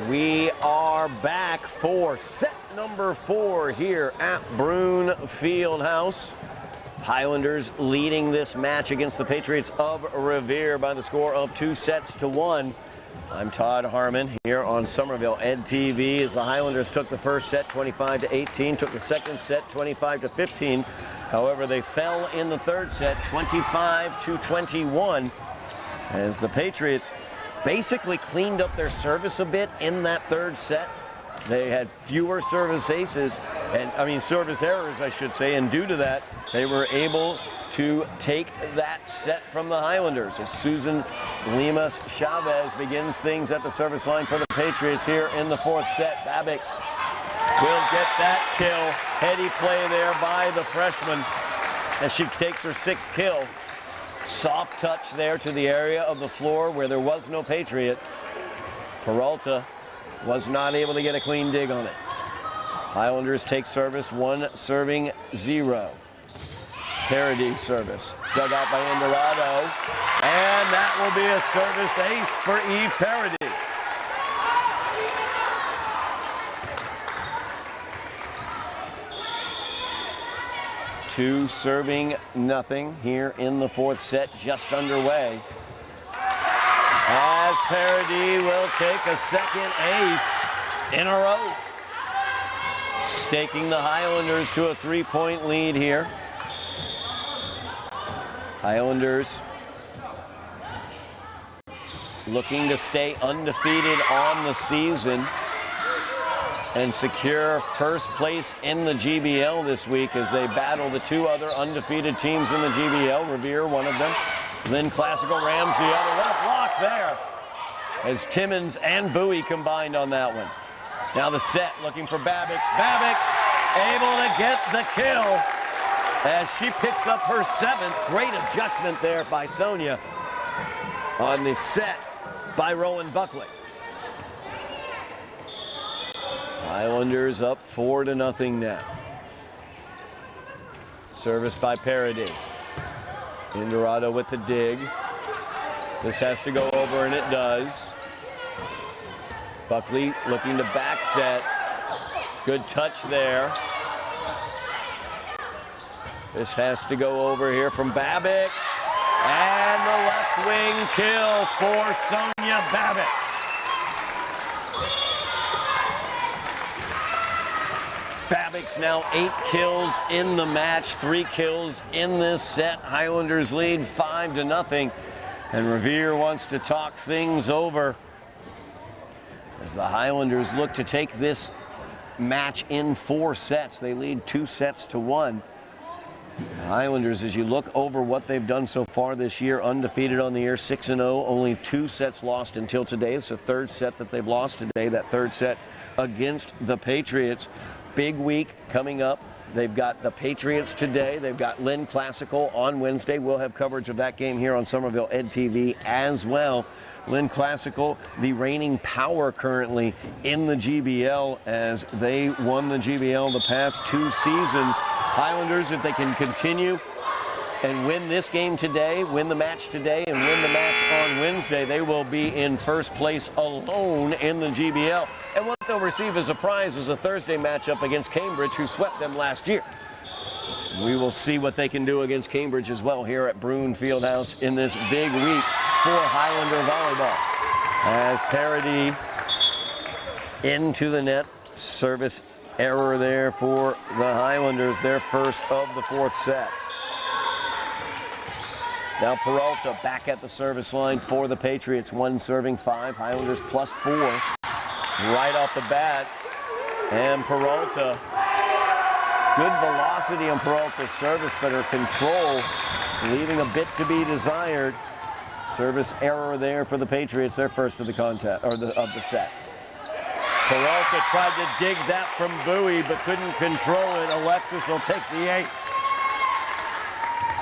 We are back for set number 4 here at Broon Fieldhouse. Highlanders leading this match against the Patriots of Revere by the score of 2-1. I'm Todd Harmon here on Somerville Ed TV as the Highlanders took the first set 25-18, took the second set 25-15. However, they fell in the third set 25-21 as the Patriots basically cleaned up their service a bit in that third set. They had fewer service aces, service errors, I should say, and due to that, they were able to take that set from the Highlanders as Susan Limas Chavez begins things at the service line for the Patriots here in the fourth set. Babbix will get that kill. Heady play there by the freshman as she takes her 6th kill. Soft touch there to the area of the floor where there was no Patriot. Peralta was not able to get a clean dig on it. Highlanders take service, 1-0. Paradis service, dug out by Indorado, and that will be a service ace for Eve Paradis. Two serving nothing here in the fourth set, just underway. As Paradis will take a second ace in a row, staking the Highlanders to a 3-point lead here. Highlanders looking to stay undefeated on the season and secure first place in the GBL this week as they battle the 2 other undefeated teams in the GBL. Revere, one of them. Lynn Classical Rams, the other. What a block there as Timmons and Bowie combined on that one. Now the set, looking for Babbix. Babbix able to get the kill as she picks up her 7th. Great adjustment there by Sonia on the set by Rowan Buckley. Highlanders up 4-0 now. Service by Paradis. Indorado with the dig. This has to go over, and it does. Buckley looking to back set. Good touch there. This has to go over here from Babbix. And the left wing kill for Sonia Babbix. Babbix now 8 kills in the match, 3 kills in this set. Highlanders lead 5-0. And Revere wants to talk things over as the Highlanders look to take this match in 4 sets. They lead 2-1. The Highlanders, as you look over what they've done so far this year, undefeated on the year, 6-0, only 2 sets lost until today. It's the 3rd set that they've lost today, that 3rd set against the Patriots. Big week coming up. They've got the Patriots today. They've got Lynn Classical on Wednesday. We'll have coverage of that game here on Somerville Ed TV as well. Lynn Classical, the reigning power currently in the GBL as they won the GBL the past 2 seasons. Highlanders, if they can continue and win this game today, win the match today, and win the match on Wednesday, they will be in first place alone in the GBL. And what they'll receive as a prize is a Thursday matchup against Cambridge, who swept them last year. We will see what they can do against Cambridge as well here at Broon Fieldhouse in this big week for Highlander volleyball. As Paradis into the net, service error there for the Highlanders, their first of the fourth set. Now Peralta back at the service line for the Patriots, 1 serving 5, Highlanders +4 right off the bat. And Peralta, good velocity on Peralta's service, but her control leaving a bit to be desired. Service error there for the Patriots, their first of the contest, or of the set. Peralta tried to dig that from Bowie, but couldn't control it. Alexis will take the ace.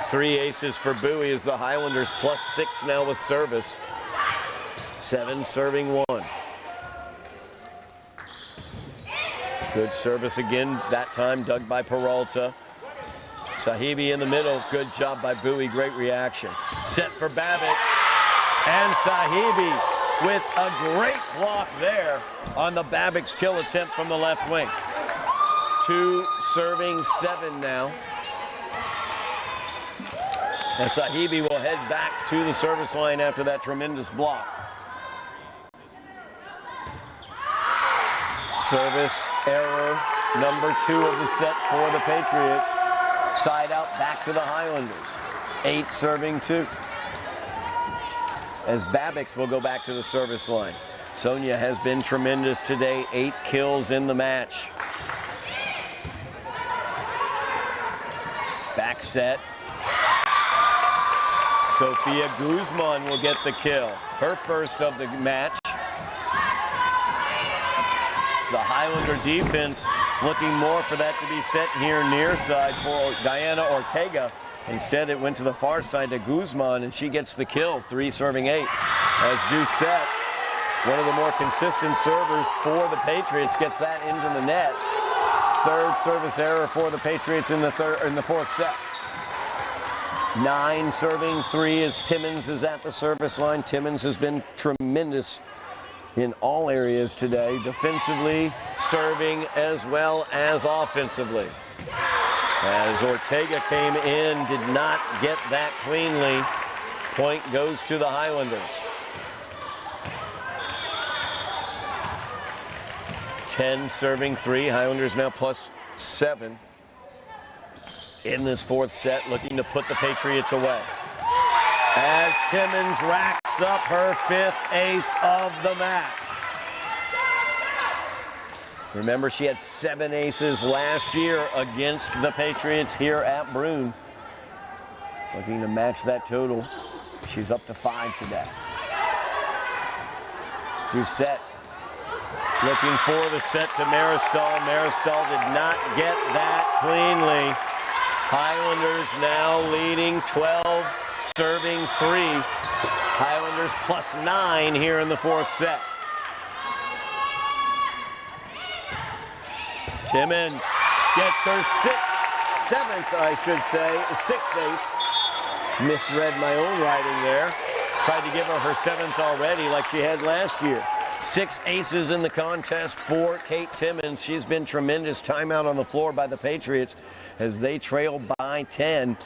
3 aces for Bowie as the Highlanders +6 now with service. 7 serving 1. Good service again, that time dug by Peralta. Sahibi in the middle, good job by Bowie, great reaction. Set for Babbix, and Sahibi with a great block there on the Babbitt's kill attempt from the left wing. 2 serving 7 now. And Sahibi will head back to the service line after that tremendous block. Service error number 2 of the set for the Patriots. Side out back to the Highlanders. 8 serving 2. As Babbitt's will go back to the service line. Sonia has been tremendous today. 8 kills in the match. Back set. Sofia Guzman will get the kill. Her first of the match. The Highlander defense looking more for that to be set here near side for Diana Ortega. Instead, it went to the far side to Guzman, and she gets the kill, 3 serving 8. As Doucette, one of the more consistent servers for the Patriots, gets that into the net. 3rd service error for the Patriots in the 4th set. 9 serving 3 as Timmons is at the service line. Timmons has been tremendous in all areas today, defensively, serving, as well as offensively. As Ortega came in, did not get that cleanly. Point goes to the Highlanders. 10 serving 3, Highlanders now +7 in this 4th set, looking to put the Patriots away. As Timmons racks up her 5th ace of the match. Remember, she had 7 aces last year against the Patriots here at Broome. Looking to match that total. She's up to 5 today. Doucette looking for the set to Maristal. Maristal did not get that cleanly. Highlanders now leading 12, serving 3. Highlanders +9 here in the 4th set. Timmons gets her 7th, I should say, 6th ace. Misread my own writing there. Tried to give her her 7th already like she had last year. 6 aces in the contest for Kate Timmons. She's been tremendous. Timeout on the floor by the Patriots as they trail by 10.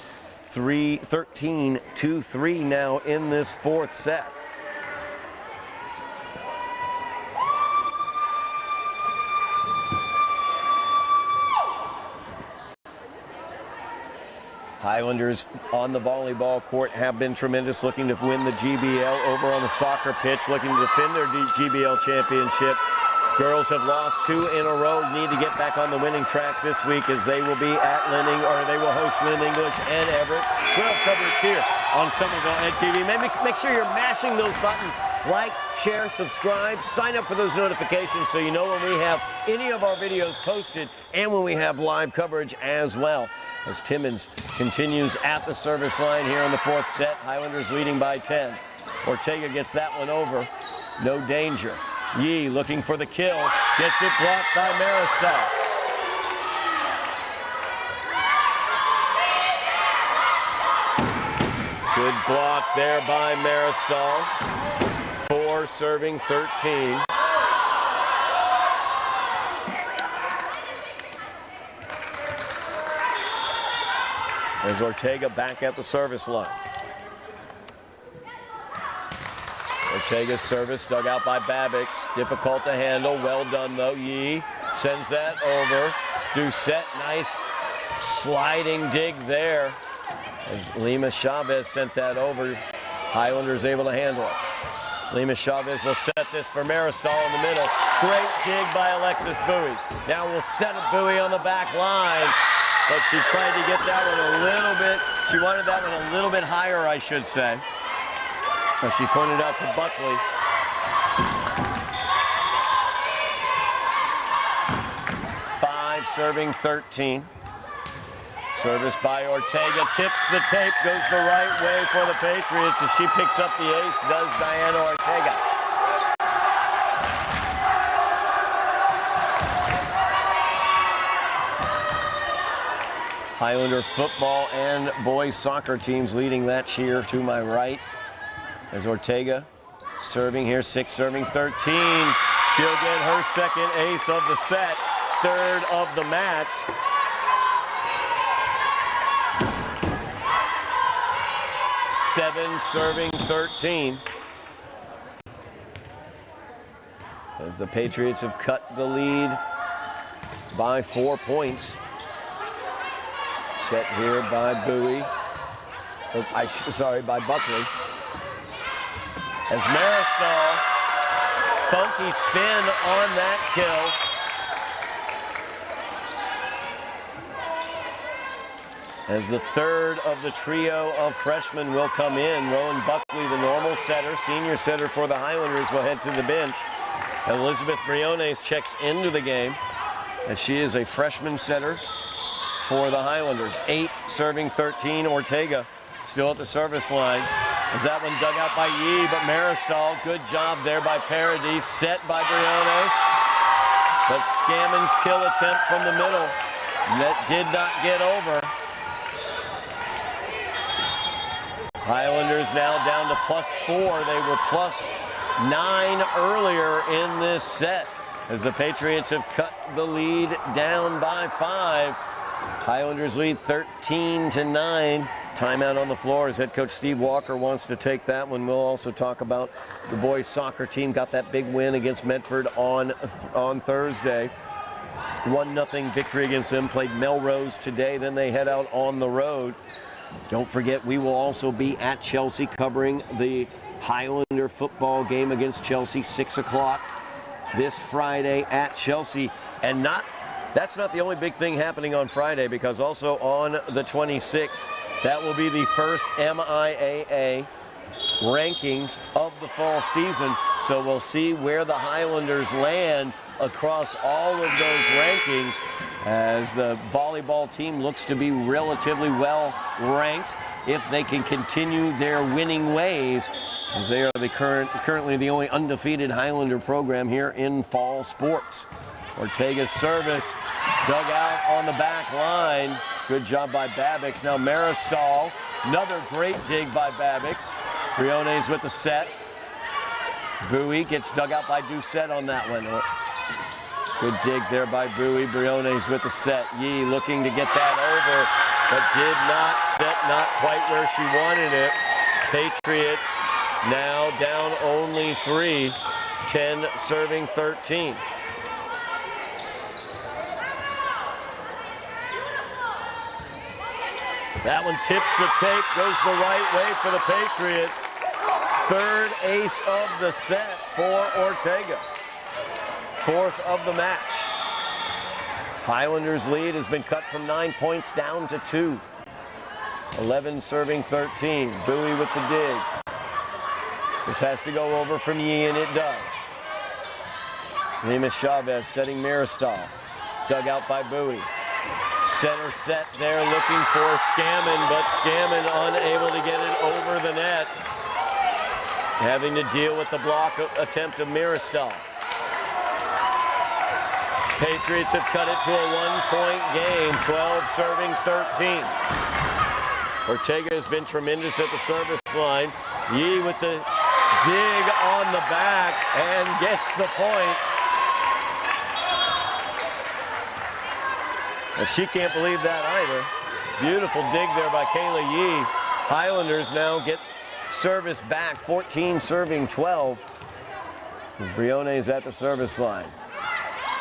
13-2-3 now in this 4th set. Highlanders on the volleyball court have been tremendous, looking to win the GBL. Over on the soccer pitch, looking to defend their GBL championship. Girls have lost 2 in a row, need to get back on the winning track this week as they will be at Lynn, or they will host Lynn English and Everett. We'll have coverage here on Somerville Ed TV. Make sure you're mashing those buttons. Like, share, subscribe, sign up for those notifications so you know when we have any of our videos posted and when we have live coverage as well. As Timmons continues at the service line here in the 4th set. Highlanders leading by 10. Ortega gets that one over. No danger. Yee looking for the kill. Gets it blocked by Maristal. Good block there by Maristal. 4 serving 13. As Ortega back at the service line. Ortega's service dug out by Babbitt's. Difficult to handle. Well done, though. Yee sends that over. Doucette, nice sliding dig there. As Lima Chavez sent that over. Highlanders able to handle it. Lima Chavez will set this for Maristal in the middle. Great dig by Alexis Bowie. Now we'll set a Bowie on the back line. But she tried to get that one a little bit. She wanted that one a little bit higher, I should say. As she pointed out to Buckley. 5 serving 13. Service by Ortega. Tips the tape. Goes the right way for the Patriots as she picks up the ace. Does Diana Ortega. Highlander football and boys soccer teams leading that cheer to my right as Ortega Serving here, 6 serving 13. She'll get her second ace of the set, third of the match. Seven serving 13. As the Patriots have cut the lead by 4 points. Set here by Bowie. By Buckley. As Maristal, funky spin on that kill. As the third of the trio of freshmen will come in, Rowan Buckley, the normal setter, senior setter for the Highlanders, will head to the bench. Elizabeth Briones checks into the game as she is a freshman setter for the Highlanders. 8 serving 13, Ortega still at the service line. As that one dug out by Yee, but Maristal, good job there by Paradis, set by Briones. But Scammond's kill attempt from the middle, that did not get over. Highlanders now down to +4. They were +9 earlier in this set as the Patriots have cut the lead down by 5. Highlanders lead 13-9. Timeout on the floor as head coach Steve Walker wants to take that one. We'll also talk about the boys soccer team. Got that big win against Medford on Thursday. 1-0 victory against them. Played Melrose today. Then they head out on the road. Don't forget, we will also be at Chelsea covering the Highlander football game against Chelsea, 6 o'clock this Friday at Chelsea. And that's not the only big thing happening on Friday, because also on the 26th, that will be the first MIAA rankings of the fall season. So we'll see where the Highlanders land across all of those rankings as the volleyball team looks to be relatively well ranked if they can continue their winning ways, as they are currently the only undefeated Highlander program here in fall sports. Ortega's service dug out on the back line. Good job by Babbix. Now Maristal, another great dig by Babbix. Briones with the set. Bowie gets dug out by Doucette on that one. Good dig there by Bowie. Briones with the set. Yee looking to get that over, but did not set, not quite where she wanted it. Patriots now down only 3, 10 serving 13. That one tips the tape, goes the right way for the Patriots. Third ace of the set for Ortega. Fourth of the match. Highlanders' lead has been cut from 9 points down to 2. 11 serving 13. Bowie with the dig. This has to go over from Yee, and it does. Lima Chavez setting Maristal. Dug out by Bowie. Center set there looking for Scammon, but Scammon unable to get it over the net. Having to deal with the block attempt of Maristal. Patriots have cut it to a 1-point game, 12 serving 13. Ortega has been tremendous at the service line. Yee with the dig on the back and gets the point. Well, she can't believe that either. Beautiful dig there by Kayla Yee. Highlanders now get service back, 14 serving 12. As Briones at the service line.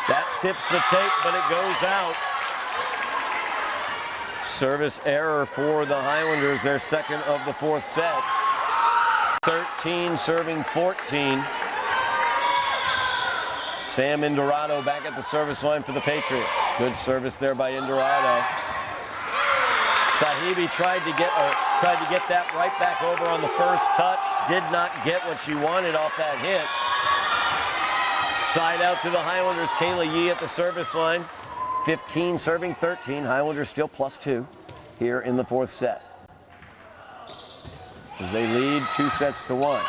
That tips the tape, but it goes out. Service error for the Highlanders, their second of the fourth set. 13 serving 14. Sam Indorado back at the service line for the Patriots. Good service there by Indorado. Sahibi tried to get that right back over on the first touch. Did not get what she wanted off that hit. Side out to the Highlanders. Kayla Yee at the service line. 15 serving 13. Highlanders still +2 here in the fourth set, as they lead 2-1.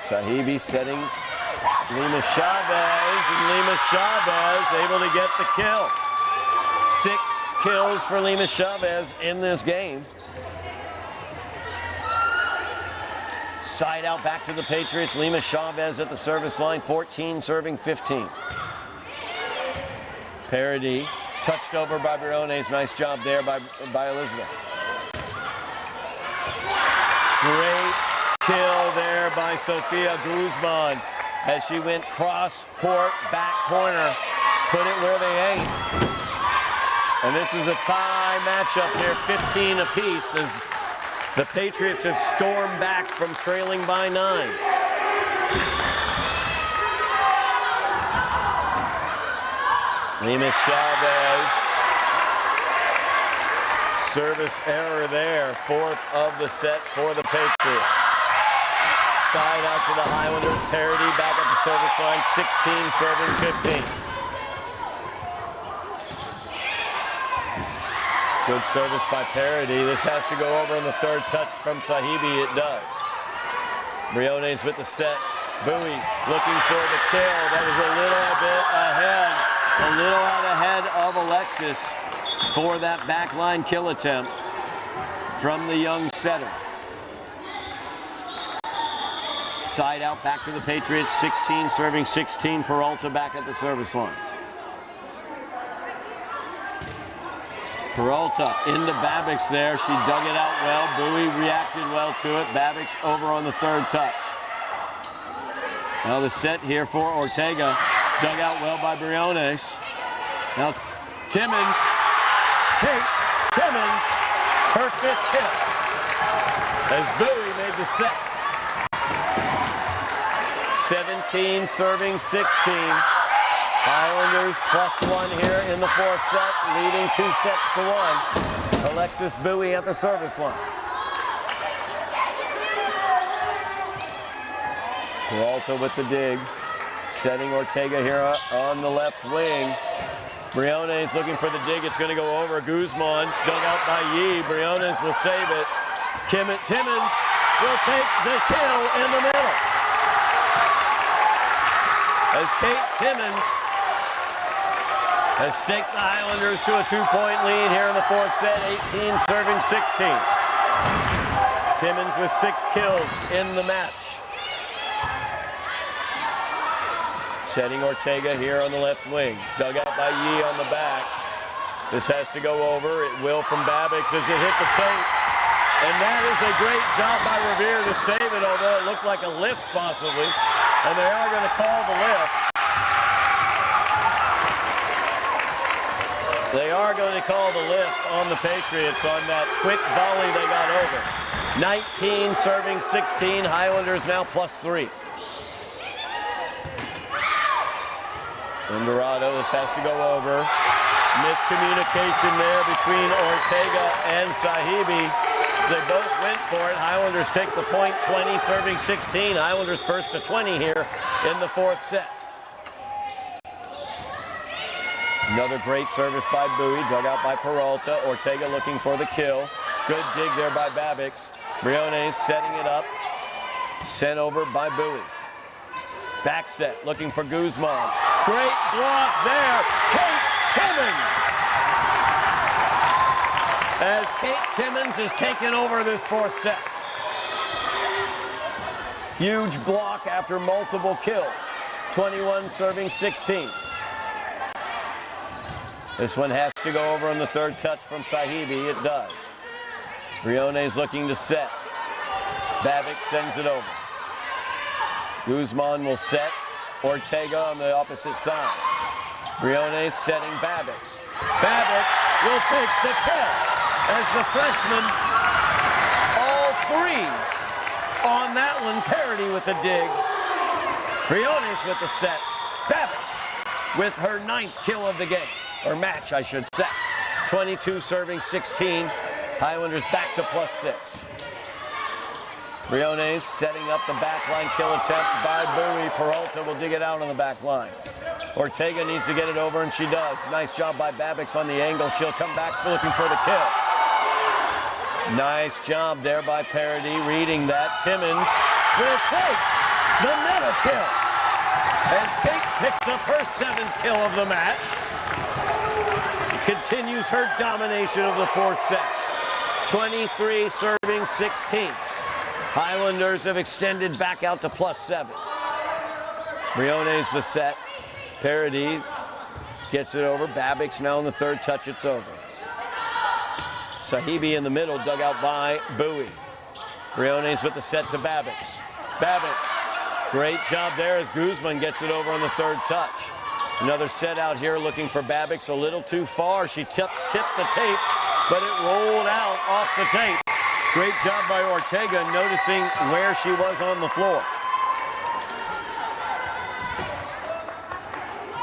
Sahibi setting Lima Chavez, and Lima Chavez able to get the kill. 6 kills for Lima Chavez in this game. Side out back to the Patriots. Lima Chavez at the service line, 14 serving 15. Parody touched over by Briones. Nice job there by Elizabeth. Great kill there by Sofia Guzman as she went cross court, back corner, put it where they ain't. And this is a tie matchup here, 15 apiece, as the Patriots have stormed back from trailing by 9. Lima Chavez. Service error there, 4th of the set for the Patriots. Side out to the Highlanders. Parody back at the service line, 16 serving 15. Good service by Parody. This has to go over on the 3rd touch from Sahibi. It does. Briones with the set. Bowie looking for the kill. That was a little out ahead of Alexis for that backline kill attempt from the young setter. Side out back to the Patriots, 16 serving 16. Peralta back at the service line. Peralta into Babix there. She dug it out well. Bowie reacted well to it. Babix over on the 3rd touch. Now the set here for Ortega. Dug out well by Briones. Now Timmons. Kate Timmons, her 5th kill. As Bowie made the set. 17 serving 16. Highlanders +1 here in the 4th set, leading 2 sets to 1. Alexis Bowie at the service line. Peralta with the dig, setting Ortega here on the left wing. Briones looking for the dig. It's going to go over. Guzman dug out by Yee. Briones will save it. Timmons will take the kill in the middle. As Kate Timmons has staked the Highlanders to a 2-point lead here in the 4th set, 18 serving 16. Timmons with 6 kills in the match. Setting Ortega here on the left wing. Dug out by Yee on the back. This has to go over. It will from Babix as it hit the tape. And that is a great job by Revere to save it, although it looked like a lift possibly. And they are going to call the lift. They are going to call the lift on the Patriots on that quick volley they got over. 19 serving 16. Highlanders now +3. Indorado, this has to go over. Miscommunication there between Ortega and Sahibi. They both went for it. Highlanders take the point, 20 serving 16. Highlanders first to 20 here in the 4th set. Another great service by Bowie, dug out by Peralta. Ortega looking for the kill. Good dig there by Babix. Briones setting it up. Sent over by Bowie. Back set, looking for Guzman. Great block there. Kate Timmons. As Kate Timmons has taken over this 4th set. Huge block after multiple kills. 21 serving 16. This one has to go over on the 3rd touch from Sahibi. It does. Briones looking to set. Babix sends it over. Guzman will set. Ortega on the opposite side. Briones setting Babix. Babix will take the kill as the freshman, all 3 on that one. Parody with the dig. Briones with the set. Babix with her 9th kill of the game, or match, I should say. 22 serving 16. Highlanders back to +6. Briones setting up the backline kill attempt by Bowie. Peralta will dig it out on the back line. Ortega needs to get it over, and she does. Nice job by Babix on the angle. She'll come back looking for the kill. Nice job there by Parody, reading that. Timmons will take the middle kill as Kate picks up her 7th kill of the match. Continues her domination of the 4th set. 23 serving 16. Highlanders have extended back out to +7. Briones the set. Paradis gets it over. Babbitt's now on the third touch. It's over. Sahibi in the middle, dug out by Bowie. Briones with the set to Babbitt's. Babbitt's, great job there as Guzman gets it over on the third touch. Another set out here looking for Babbitt's, a little too far. She tipped the tape, but it rolled out off the tape. Great job by Ortega noticing where she was on the floor.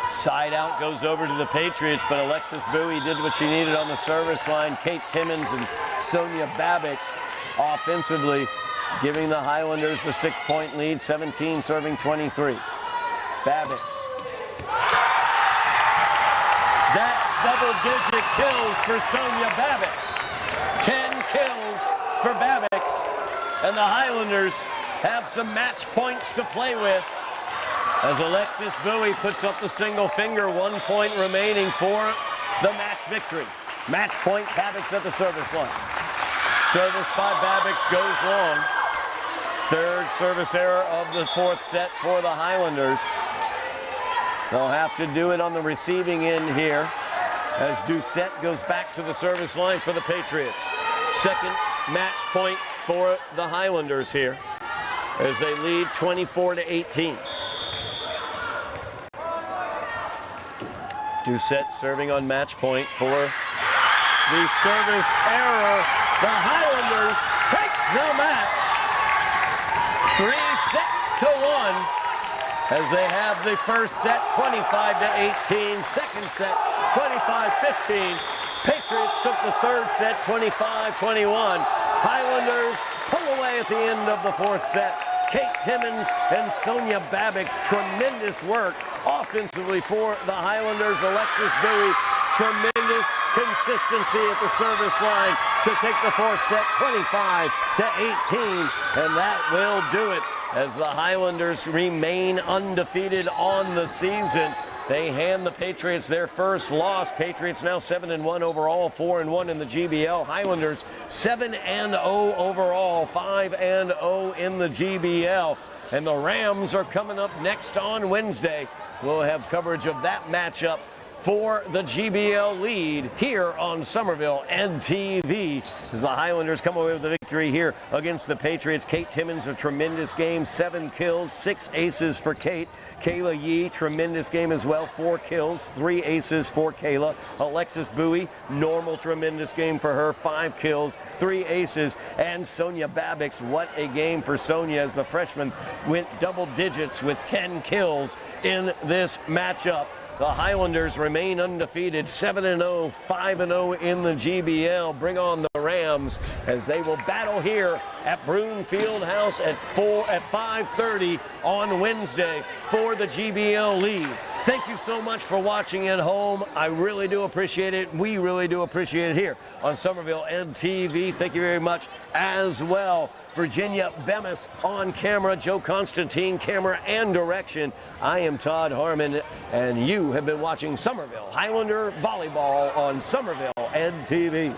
Side out goes over to the Patriots, but Alexis Bowie did what she needed on the service line. Kate Timmons and Sonia Babbitt's offensively giving the Highlanders the 6-point lead, 17 serving 23. Babbitt's. That's double-digit kills for Sonia Babbitt's. 10 kills for Babbitt's. And the Highlanders have some match points to play with as Alexis Bowie puts up the single finger, 1 point remaining for the match victory. Match point, Babbitt's at the service line. Service by Babbitt's goes long. Third service error of the fourth set for the Highlanders. They'll have to do it on the receiving end here as Doucette goes back to the service line for the Patriots. Second match point for the Highlanders here as they lead 24-18. Doucette serving on match point for the service error. The Highlanders take the match 3-6-1 as they have the first set 25-18, second set 25-15. Patriots took the third set 25-21. Highlanders pull away at the end of the fourth set. Kate Timmons and Sonia Babbitt's tremendous work offensively for the Highlanders. Alexis Bowie, tremendous consistency at the service line to take the fourth set 25-18, and that will do it as the Highlanders remain undefeated on the season. They hand the Patriots their first loss. Patriots now 7-1 overall, 4-1 in the GBL. Highlanders 7-0 overall, 5-0 in the GBL. And the Rams are coming up next on Wednesday. We'll have coverage of that matchup for the GBL lead here on Somerville NTV as the Highlanders come away with the victory here against the Patriots. Kate Timmons, a tremendous game, 7 kills, 6 aces for Kate. Kayla Yee, tremendous game as well, 4 kills, 3 aces for Kayla. Alexis Bowie, normal tremendous game for her, 5 kills, 3 aces. And Sonia Babbitt's, what a game for Sonia as the freshman went double digits with 10 kills in this matchup. The Highlanders remain undefeated, 7-0, 5-0 in the GBL. Bring on the Rams as they will battle here at Broome Fieldhouse at 5:30 on Wednesday for the GBL lead. Thank you so much for watching at home. I really do appreciate it. We really do appreciate it here on Somerville NTV. Thank you very much as well. Virginia Bemis on camera, Joe Constantine, camera and direction. I am Todd Harmon, and you have been watching Somerville Highlander Volleyball on Somerville NTV.